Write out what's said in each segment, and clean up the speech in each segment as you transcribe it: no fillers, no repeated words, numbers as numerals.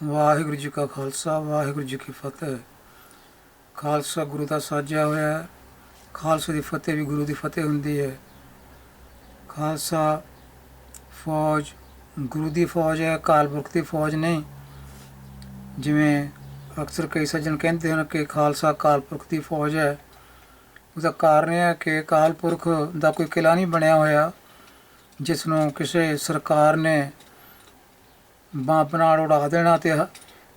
ਵਾਹਿਗੁਰੂ ਜੀ ਕਾ ਖਾਲਸਾ ਵਾਹਿਗੁਰੂ ਜੀ ਕੀ ਫਤਿਹ। ਖਾਲਸਾ ਗੁਰੂ ਦਾ ਸਾਜਿਆ ਹੋਇਆ ਹੈ। ਖਾਲਸੇ ਦੀ ਫਤਿਹ ਵੀ ਗੁਰੂ ਦੀ ਫਤਿਹ ਹੁੰਦੀ ਹੈ। ਖਾਲਸਾ ਫੌਜ ਗੁਰੂ ਦੀ ਫੌਜ ਹੈ, ਅਕਾਲ ਪੁਰਖ ਦੀ ਫੌਜ ਨਹੀਂ। ਜਿਵੇਂ ਅਕਸਰ ਕਈ ਸੱਜਣ ਕਹਿੰਦੇ ਹਨ ਕਿ ਖਾਲਸਾ ਅਕਾਲ ਪੁਰਖ ਦੀ ਫੌਜ ਹੈ। ਉਹਦਾ ਕਾਰਨ ਇਹ ਹੈ ਕਿ ਅਕਾਲ ਪੁਰਖ ਦਾ ਕੋਈ ਕਿਲਾ ਨਹੀਂ ਬਣਿਆ ਹੋਇਆ ਜਿਸ ਨੂੰ ਕਿਸੇ ਸਰਕਾਰ ਨੇ ਬੰਬ ਨਾਲ ਉਡਾ ਦੇਣਾ ਅਤੇ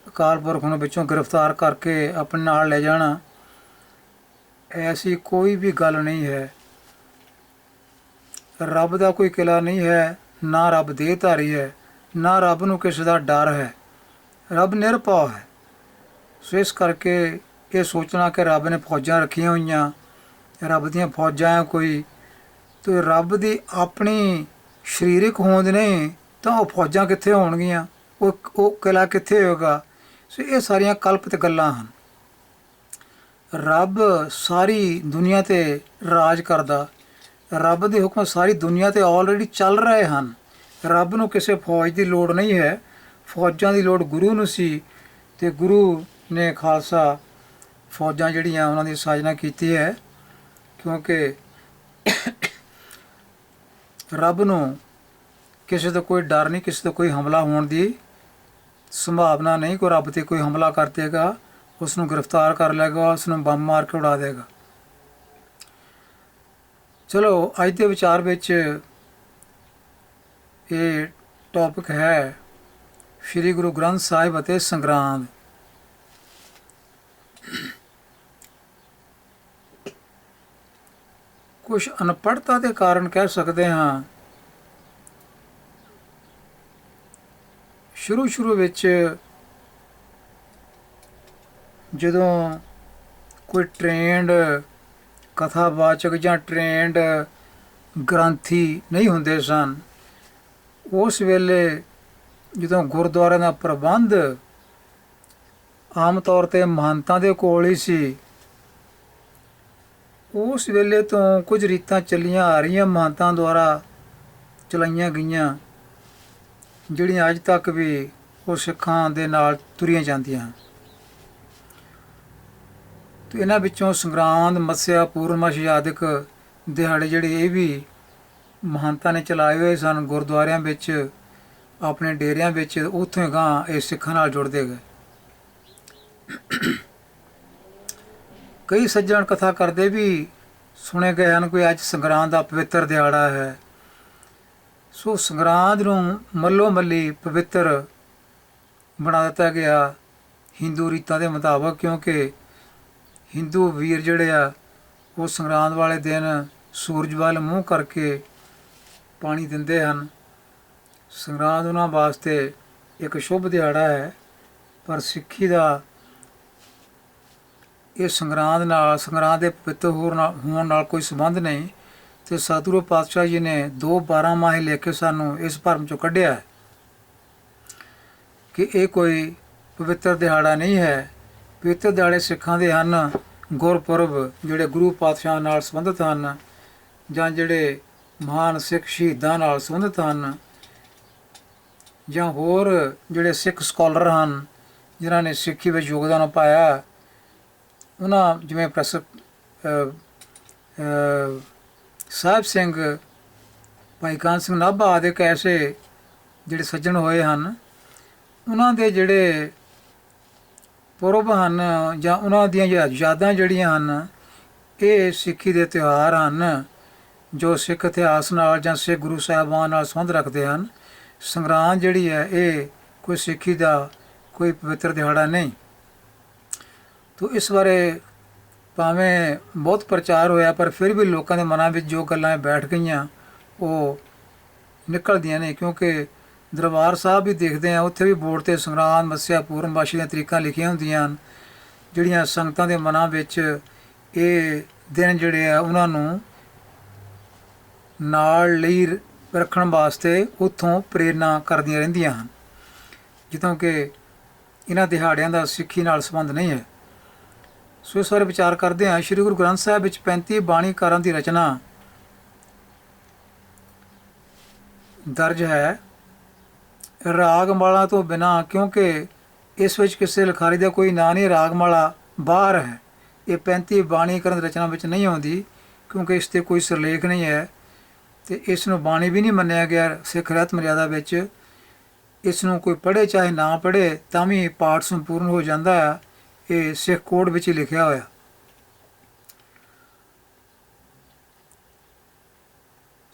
ਅਕਾਲ ਪੁਰਖ ਨੂੰ ਵਿੱਚੋਂ ਗ੍ਰਿਫਤਾਰ ਕਰਕੇ ਆਪਣੇ ਨਾਲ ਲੈ ਜਾਣਾ। ਐਸੀ ਕੋਈ ਵੀ ਗੱਲ ਨਹੀਂ ਹੈ। ਰੱਬ ਦਾ ਕੋਈ ਕਿਲਾ ਨਹੀਂ ਹੈ, ਨਾ ਰੱਬ ਦੇਹਧਾਰੀ ਹੈ, ਨਾ ਰੱਬ ਨੂੰ ਕਿਸੇ ਦਾ ਡਰ ਹੈ। ਰੱਬ ਨਿਰਭਉ ਹੈ। ਸੋ ਇਸ ਕਰਕੇ ਇਹ ਸੋਚਣਾ ਕਿ ਰੱਬ ਨੇ ਫੌਜਾਂ ਰੱਖੀਆਂ ਹੋਈਆਂ, ਰੱਬ ਦੀਆਂ ਫੌਜਾਂ ਹੈ ਕੋਈ, ਅਤੇ ਰੱਬ ਦੀ ਆਪਣੀ ਸਰੀਰਕ ਹੋਂਦ ਨਹੀਂ ਤਾਂ ਉਹ ਫੌਜਾਂ ਕਿੱਥੇ ਹੋਣਗੀਆਂ, ਉਹ ਕਿਲਾ ਕਿੱਥੇ ਹੋਵੇਗਾ। ਸੋ ਇਹ ਸਾਰੀਆਂ ਕਲਪਿਤ ਗੱਲਾਂ ਹਨ। ਰੱਬ ਸਾਰੀ ਦੁਨੀਆ 'ਤੇ ਰਾਜ ਕਰਦਾ, ਰੱਬ ਦੇ ਹੁਕਮ ਸਾਰੀ ਦੁਨੀਆ 'ਤੇ ਆਲਰੇਡੀ ਚੱਲ ਰਹੇ ਹਨ। ਰੱਬ ਨੂੰ ਕਿਸੇ ਫੌਜ ਦੀ ਲੋੜ ਨਹੀਂ ਹੈ। ਫੌਜਾਂ ਦੀ ਲੋੜ ਗੁਰੂ ਨੂੰ ਸੀ ਅਤੇ ਗੁਰੂ ਨੇ ਖਾਲਸਾ ਫੌਜਾਂ ਜਿਹੜੀਆਂ ਉਹਨਾਂ ਦੀ ਸਾਜਨਾ ਕੀਤੀ ਹੈ, ਕਿਉਂਕਿ ਰੱਬ ਨੂੰ ਕਿਸੇ ਤੋਂ ਕੋਈ ਡਰ ਨਹੀਂ, ਕਿਸੇ ਤੋਂ ਕੋਈ ਹਮਲਾ ਹੋਣ ਦੀ ਸੰਭਾਵਨਾ ਨਹੀਂ। ਕੋਈ ਰੱਬ 'ਤੇ ਕੋਈ ਹਮਲਾ ਕਰ ਦੇਗਾ, ਉਸ ਨੂੰ ਗ੍ਰਿਫਤਾਰ ਕਰ ਲਏਗਾ, ਉਸ ਨੂੰ ਬੰਬ ਮਾਰ ਕੇ ਉਡਾ ਦੇਗਾ। ਚਲੋ ਅੱਜ ਦੇ ਵਿਚਾਰ ਵਿੱਚ ਇਹ ਟੌਪਿਕ ਹੈ ਸ਼੍ਰੀ ਗੁਰੂ ਗ੍ਰੰਥ ਸਾਹਿਬ ਅਤੇ ਸੰਗਰਾਂਦ। ਕੁਝ ਅਨਪੜ੍ਹਤਾ ਦੇ ਕਾਰਨ ਕਹਿ ਸਕਦੇ ਹਾਂ। ਸ਼ੁਰੂ ਵਿੱਚ ਜਦੋਂ ਕੋਈ ਟ੍ਰੇਨਡ ਕਥਾਵਾਚਕ ਜਾਂ ਟ੍ਰੇਨਡ ਗ੍ਰੰਥੀ ਨਹੀਂ ਹੁੰਦੇ ਸਨ, ਉਸ ਵੇਲੇ ਜਦੋਂ ਗੁਰਦੁਆਰਿਆਂ ਦਾ ਪ੍ਰਬੰਧ ਆਮ ਤੌਰ 'ਤੇ ਮਹੰਤਾਂ ਦੇ ਕੋਲ ਹੀ ਸੀ, ਉਸ ਵੇਲੇ ਤੋਂ ਕੁਝ ਰੀਤਾਂ ਚੱਲੀਆਂ ਆ ਰਹੀਆਂ, ਮਹੰਤਾਂ ਦੁਆਰਾ ਚਲਾਈਆਂ ਗਈਆਂ, ਜਿਹੜੀਆਂ ਅੱਜ ਤੱਕ ਵੀ ਉਹ ਸਿੱਖਾਂ ਦੇ ਨਾਲ ਤੁਰੀਆਂ ਜਾਂਦੀਆਂ। ਅਤੇ ਇਹਨਾਂ ਵਿੱਚੋਂ ਸੰਗਰਾਂਦ, ਮੱਸਿਆ, ਪੂਰਨਮਾਸ਼ੀ ਆਦਿਕ ਦਿਹਾੜੇ ਜਿਹੜੇ ਇਹ ਵੀ ਮਹੰਤਾਂ ਨੇ ਚਲਾਏ ਹੋਏ ਸਨ ਗੁਰਦੁਆਰਿਆਂ ਵਿੱਚ, ਆਪਣੇ ਡੇਰਿਆਂ ਵਿੱਚ। ਉੱਥੋਂ ਗਾਂ ਇਹ ਸਿੱਖਾਂ ਨਾਲ ਜੁੜਦੇ ਗਏ। ਕਈ ਸੱਜਣ ਕਥਾ ਕਰਦੇ ਵੀ ਸੁਣੇ ਗਏ ਹਨ ਕਿ ਅੱਜ ਸੰਗਰਾਂਦ ਦਾ ਪਵਿੱਤਰ ਦਿਹਾੜਾ ਹੈ। ਸੋ ਸੰਗਰਾਂਦ ਨੂੰ ਮੱਲੋ ਮੱਲੀ ਪਵਿੱਤਰ ਬਣਾ ਦਿੱਤਾ ਗਿਆ ਹਿੰਦੂ ਰੀਤਾਂ ਦੇ ਮੁਤਾਬਕ, ਕਿਉਂਕਿ ਹਿੰਦੂ ਵੀਰ ਜਿਹੜੇ ਆ ਉਹ ਸੰਗਰਾਂਦ ਵਾਲੇ ਦਿਨ ਸੂਰਜ ਵੱਲ ਮੂੰਹ ਕਰਕੇ ਪਾਣੀ ਦਿੰਦੇ ਹਨ। ਸੰਗਰਾਂਦ ਉਹਨਾਂ ਵਾਸਤੇ ਇੱਕ ਸ਼ੁਭ ਦਿਹਾੜਾ ਹੈ। ਪਰ ਸਿੱਖੀ ਦਾ ਇਹ ਸੰਗਰਾਂਦ ਦੇ ਪਵਿੱਤਰ ਹੋਣ ਨਾਲ ਕੋਈ ਸੰਬੰਧ ਨਹੀਂ। ਅਤੇ ਸਤਿਗੁਰੂ ਪਾਤਸ਼ਾਹ ਜੀ ਨੇ 2 ਮਾਹੇ ਲਿਖ ਕੇ ਸਾਨੂੰ ਇਸ ਭਰਮ 'ਚੋਂ ਕੱਢਿਆ ਹੈ ਕਿ ਇਹ ਕੋਈ ਪਵਿੱਤਰ ਦਿਹਾੜਾ ਨਹੀਂ ਹੈ। ਪਵਿੱਤਰ ਦਿਹਾੜੇ ਸਿੱਖਾਂ ਦੇ ਹਨ, ਗੁਰਪੁਰਬ ਜਿਹੜੇ ਗੁਰੂ ਪਾਤਸ਼ਾਹ ਨਾਲ ਸੰਬੰਧਿਤ ਹਨ, ਜਾਂ ਜਿਹੜੇ ਮਹਾਨ ਸਿੱਖ ਸ਼ਹੀਦਾਂ ਨਾਲ ਸੰਬੰਧਿਤ ਹਨ, ਜਾਂ ਹੋਰ ਜਿਹੜੇ ਸਿੱਖ ਸਕਾਲਰ ਹਨ ਜਿਨ੍ਹਾਂ ਨੇ ਸਿੱਖੀ ਵਿੱਚ ਯੋਗਦਾਨ ਪਾਇਆ। ਉਹਨਾਂ ਜਿਵੇਂ ਸਾਹਿਬ ਸਿੰਘ, ਭਾਈ ਕਾਹਨ ਸਿੰਘ ਨਾਭਾ ਆਦਿ ਐਸੇ ਜਿਹੜੇ ਸੱਜਣ ਹੋਏ ਹਨ, ਉਹਨਾਂ ਦੇ ਜਿਹੜੇ ਪੁਰਬ ਹਨ ਜਾਂ ਉਹਨਾਂ ਦੀਆਂ ਯਾਦਾਂ ਜਿਹੜੀਆਂ ਹਨ, ਇਹ ਸਿੱਖੀ ਦੇ ਤਿਉਹਾਰ ਹਨ ਜੋ ਸਿੱਖ ਇਤਿਹਾਸ ਨਾਲ ਜਾਂ ਸਿੱਖ ਗੁਰੂ ਸਾਹਿਬਾਨ ਨਾਲ ਸੰਬੰਧ ਰੱਖਦੇ ਹਨ। ਸੰਗਰਾਂਦ ਜਿਹੜੀ ਹੈ ਇਹ ਕੋਈ ਸਿੱਖੀ ਦਾ ਕੋਈ ਪਵਿੱਤਰ ਦਿਹਾੜਾ ਨਹੀਂ। ਤੋ ਇਸ ਬਾਰੇ ਭਾਵੇਂ ਬਹੁਤ ਪ੍ਰਚਾਰ ਹੋਇਆ, ਪਰ ਫਿਰ ਵੀ ਲੋਕਾਂ ਦੇ ਮਨਾਂ ਵਿੱਚ ਜੋ ਗੱਲਾਂ ਬੈਠ ਗਈਆਂ ਉਹ ਨਿਕਲਦੀਆਂ ਨੇ। ਕਿਉਂਕਿ ਦਰਬਾਰ ਸਾਹਿਬ ਵੀ ਦੇਖਦੇ ਹਾਂ, ਉੱਥੇ ਵੀ ਬੋਰਡ 'ਤੇ ਸੰਗਰਾਂਦ, ਮੱਸਿਆ, ਪੂਰਨਮਾਸ਼ੀ ਦੀਆਂ ਤਰੀਕਾਂ ਲਿਖੀਆਂ ਹੁੰਦੀਆਂ ਹਨ, ਜਿਹੜੀਆਂ ਸੰਗਤਾਂ ਦੇ ਮਨਾਂ ਵਿੱਚ ਇਹ ਦਿਨ ਜਿਹੜੇ ਆ ਉਹਨਾਂ ਨੂੰ ਨਾਲ ਲਈ ਰੱਖਣ ਵਾਸਤੇ ਉੱਥੋਂ ਪ੍ਰੇਰਨਾ ਕਰਦੀਆਂ ਰਹਿੰਦੀਆਂ ਹਨ, ਜਿੱਥੋਂ ਕਿ ਇਹਨਾਂ ਦਿਹਾੜਿਆਂ ਦਾ ਸਿੱਖੀ ਨਾਲ ਸੰਬੰਧ ਨਹੀਂ ਹੈ। ਸੋ ਇਸ ਬਾਰੇ ਵਿਚਾਰ ਕਰਦੇ ਹਾਂ। ਸ਼੍ਰੀ ਗੁਰੂ ਗ੍ਰੰਥ ਸਾਹਿਬ ਵਿੱਚ 35 ਬਾਣੀਕਾਰਾਂ ਦੀ ਰਚਨਾ ਦਰਜ ਹੈ। ਰਾਗ ਮਾਲਾ ਤੋਂ ਬਿਨਾਂ, ਕਿਉਂਕਿ ਇਸ ਵਿੱਚ ਕਿਸੇ ਲਿਖਾਰੀ ਦਾ ਕੋਈ ਨਾਂ ਨਹੀਂ, ਰਾਗਮਾਲਾ ਬਾਹਰ ਹੈ। ਇਹ 35 ਬਾਣੀਕਰਨ ਰਚਨਾ ਵਿੱਚ ਨਹੀਂ ਆਉਂਦੀ, ਕਿਉਂਕਿ ਇਸ 'ਤੇ ਕੋਈ ਸਿਰਲੇਖ ਨਹੀਂ ਹੈ ਅਤੇ ਇਸ ਨੂੰ ਬਾਣੀ ਵੀ ਨਹੀਂ ਮੰਨਿਆ ਗਿਆ ਸਿੱਖ ਰਹਿਤ ਮਰਿਆਦਾ ਵਿੱਚ। ਇਸ ਨੂੰ ਕੋਈ ਪੜ੍ਹੇ ਚਾਹੇ ਨਾ ਪੜ੍ਹੇ ਤਾਂ ਵੀ ਪਾਠ ਸੰਪੂਰਨ ਹੋ ਜਾਂਦਾ ਹੈ। ਇਹ ਸਿੱਖ ਕੋਡ ਵਿੱਚ ਹੀ ਲਿਖਿਆ ਹੋਇਆ।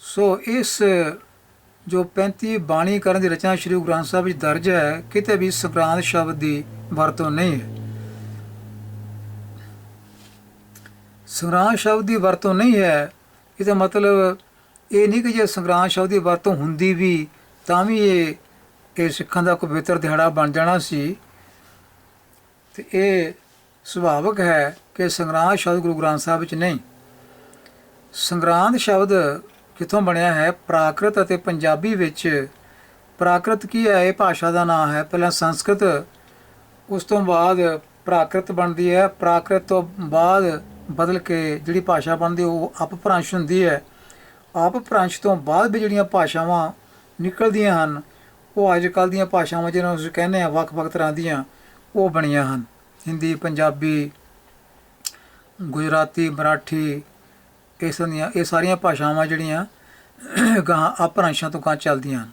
ਸੋ ਇਸ ਜੋ 35 ਬਾਣੀਕਰਨ ਦੀ ਰਚਨਾ ਸ਼੍ਰੀ ਗੁਰੂ ਗ੍ਰੰਥ ਸਾਹਿਬ ਵਿੱਚ ਦਰਜ ਹੈ, ਕਿਤੇ ਵੀ ਸੰਗਰਾਂਦ ਸ਼ਬਦ ਦੀ ਵਰਤੋਂ ਨਹੀਂ ਹੈ। ਸੰਗਰਾਂਦ ਸ਼ਬਦ ਦੀ ਵਰਤੋਂ ਨਹੀਂ ਹੈ, ਇਹਦਾ ਮਤਲਬ ਇਹ ਨਹੀਂ ਕਿ ਜੇ ਸੰਗਰਾਂਦ ਸ਼ਬਦ ਦੀ ਵਰਤੋਂ ਹੁੰਦੀ ਵੀ ਤਾਂ ਵੀ ਇਹ ਸਿੱਖਾਂ ਦਾ ਪਵਿੱਤਰ ਦਿਹਾੜਾ ਬਣ ਜਾਣਾ ਸੀ। ਅਤੇ ਇਹ ਸੁਭਾਵਿਕ ਹੈ ਕਿ ਸੰਗਰਾਂਦ ਸ਼ਬਦ ਗੁਰੂ ਗ੍ਰੰਥ ਸਾਹਿਬ ਵਿੱਚ ਨਹੀਂ। ਸੰਗਰਾਂਦ ਸ਼ਬਦ ਕਿੱਥੋਂ ਬਣਿਆ ਹੈ? ਪ੍ਰਾਕ੍ਰਿਤ ਅਤੇ ਪੰਜਾਬੀ ਵਿੱਚ। ਪ੍ਰਾਕ੍ਰਿਤ ਕੀ ਹੈ? ਇਹ ਭਾਸ਼ਾ ਦਾ ਨਾਂ ਹੈ। ਪਹਿਲਾਂ ਸੰਸਕ੍ਰਿਤ, ਉਸ ਤੋਂ ਬਾਅਦ ਪ੍ਰਾਕ੍ਰਿਤ ਬਣਦੀ ਹੈ। ਪ੍ਰਾਕ੍ਰਿਤ ਤੋਂ ਬਾਅਦ ਬਦਲ ਕੇ ਜਿਹੜੀ ਭਾਸ਼ਾ ਬਣਦੀ ਉਹ ਅਪਭ੍ਰੰਸ਼ ਹੁੰਦੀ ਹੈ। ਅਪਭ੍ਰੰਸ਼ ਤੋਂ ਬਾਅਦ ਵੀ ਜਿਹੜੀਆਂ ਭਾਸ਼ਾਵਾਂ ਨਿਕਲਦੀਆਂ ਹਨ ਉਹ ਅੱਜ ਕੱਲ੍ਹ ਦੀਆਂ ਭਾਸ਼ਾਵਾਂ ਜਿਹਨਾਂ ਨੂੰ ਅਸੀਂ ਕਹਿੰਦੇ ਹਾਂ ਵੱਖ-ਵੱਖ ਤਰ੍ਹਾਂ ਦੀਆਂ, ਉਹ ਬਣੀਆਂ ਹਨ। ਹਿੰਦੀ, ਪੰਜਾਬੀ, ਗੁਜਰਾਤੀ, ਮਰਾਠੀ, ਇਹ ਸਾਰੀਆਂ ਭਾਸ਼ਾਵਾਂ ਜਿਹੜੀਆਂ ਗਾਂ ਅਪਭ੍ਰੰਸ਼ਾਂ ਤੋਂ ਗਾਂ ਚੱਲਦੀਆਂ ਹਨ।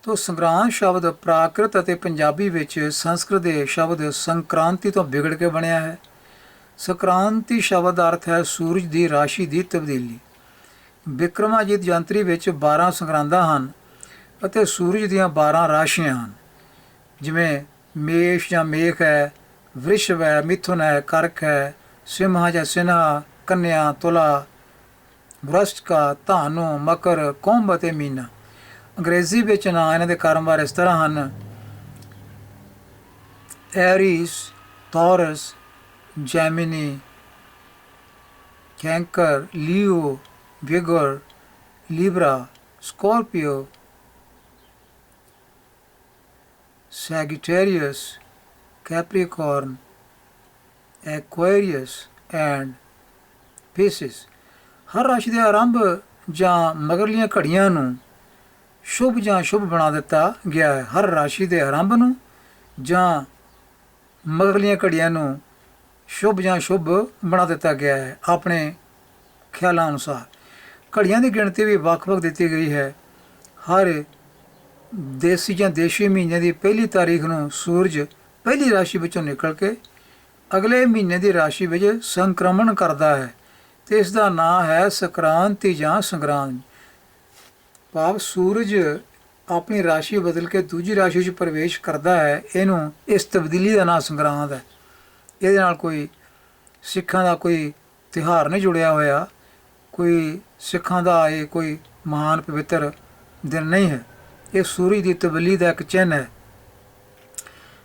ਤੋ ਸੰਗਰਾਂਦ ਸ਼ਬਦ ਪ੍ਰਾਕ੍ਰਿਤ ਅਤੇ ਪੰਜਾਬੀ ਵਿੱਚ ਸੰਸਕ੍ਰਿਤ ਦੇ ਸ਼ਬਦ ਸੰਕ੍ਰਾਂਤੀ ਤੋਂ ਵਿਗੜ ਕੇ ਬਣਿਆ ਹੈ। ਸੰਕ੍ਰਾਂਤੀ ਸ਼ਬਦ ਦਾ ਅਰਥ ਹੈ ਸੂਰਜ ਦੀ ਰਾਸ਼ੀ ਦੀ ਤਬਦੀਲੀ। ਬਿਕਰਮਾਜੀਤ ਜੰਤਰੀ ਵਿੱਚ 12 ਸੰਗਰਾਂਦਾਂ ਹਨ ਅਤੇ ਸੂਰਜ ਦੀਆਂ 12 ਰਾਸ਼ੀਆਂ ਹਨ, ਜਿਵੇਂ ਮੇਸ਼ ਜਾਂ ਮੇਖ ਹੈ, ਵ੍ਰਿਸ਼ਭ ਹੈ, ਮਿਥੁਨ ਹੈ, ਕਰਕ ਹੈ, ਸਿੰਮਾ ਜਾਂ ਸਿਨਹਾ, ਕੰਨਿਆ, ਤੁਲਾ, ਵ੍ਰਸ਼ਚਿਕਾ, ਧਾਨੂ, ਮਕਰ, ਕੁੰਭ ਅਤੇ ਮੀਨਾ। ਅੰਗਰੇਜ਼ੀ ਵਿੱਚ ਨਾਂ ਇਹਨਾਂ ਦੇ ਕਾਰੋਬਾਰ ਇਸ ਤਰ੍ਹਾਂ ਹਨ: Aries, Taurus, Gemini, Cancer, Leo, ਵਿਗਰ, Libra, Scorpio, Sagittarius, Capricorn, Aquarius and Pisces. ਹਰ ਰਾਸ਼ੀ ਦੇ ਆਰੰਭ ਜਾਂ ਮਗਰਲੀਆਂ ਘੜੀਆਂ ਨੂੰ ਸ਼ੁਭ ਜਾਂ ਸ਼ੁਭ ਬਣਾ ਦਿੱਤਾ ਗਿਆ ਹੈ। ਹਰ ਰਾਸ਼ੀ ਦੇ ਆਰੰਭ ਨੂੰ ਜਾਂ ਮਗਰਲੀਆਂ ਘੜੀਆਂ ਨੂੰ ਸ਼ੁਭ ਜਾਂ ਸ਼ੁਭ ਬਣਾ ਦਿੱਤਾ ਗਿਆ ਹੈ ਆਪਣੇ ਖਿਆਲਾਂ ਅਨੁਸਾਰ। ਘੜੀਆਂ ਦੀ ਗਿਣਤੀ ਵੀ ਵੱਖ-ਵੱਖ ਦਿੱਤੀ ਗਈ ਹੈ। ਹਰ ਦੇਸੀ ਜਾਂ ਦੇਸ਼ੀ ਮਹੀਨੇ ਦੀ ਪਹਿਲੀ ਤਾਰੀਖ ਨੂੰ ਸੂਰਜ ਪਹਿਲੀ ਰਾਸ਼ੀ ਵਿੱਚੋਂ ਨਿਕਲ ਕੇ ਅਗਲੇ ਮਹੀਨੇ ਦੀ ਰਾਸ਼ੀ ਵਿੱਚ ਸੰਕਰਮਣ ਕਰਦਾ ਹੈ ਅਤੇ ਇਸ ਦਾ ਨਾਂ ਹੈ ਸੰਕ੍ਰਾਂਤੀ ਜਾਂ ਸੰਗਰਾਂਦ। ਭਾਵ ਸੂਰਜ ਆਪਣੀ ਰਾਸ਼ੀ ਬਦਲ ਕੇ ਦੂਜੀ ਰਾਸ਼ੀ 'ਚ ਪ੍ਰਵੇਸ਼ ਕਰਦਾ ਹੈ। ਇਸ ਤਬਦੀਲੀ ਦਾ ਨਾਂ ਸੰਗਰਾਂਦ ਹੈ। ਇਹਦੇ ਨਾਲ ਕੋਈ ਸਿੱਖਾਂ ਦਾ ਕੋਈ ਤਿਉਹਾਰ ਨਹੀਂ ਜੁੜਿਆ ਹੋਇਆ, ਕੋਈ ਸਿੱਖਾਂ ਦਾ ਇਹ ਕੋਈ ਮਹਾਨ ਪਵਿੱਤਰ ਦਿਨ ਨਹੀਂ ਹੈ। ਇਹ ਸੂਰਜ ਦੀ ਤਬਦੀਲੀ ਦਾ ਇੱਕ ਚਿੰਨ੍ਹ ਹੈ।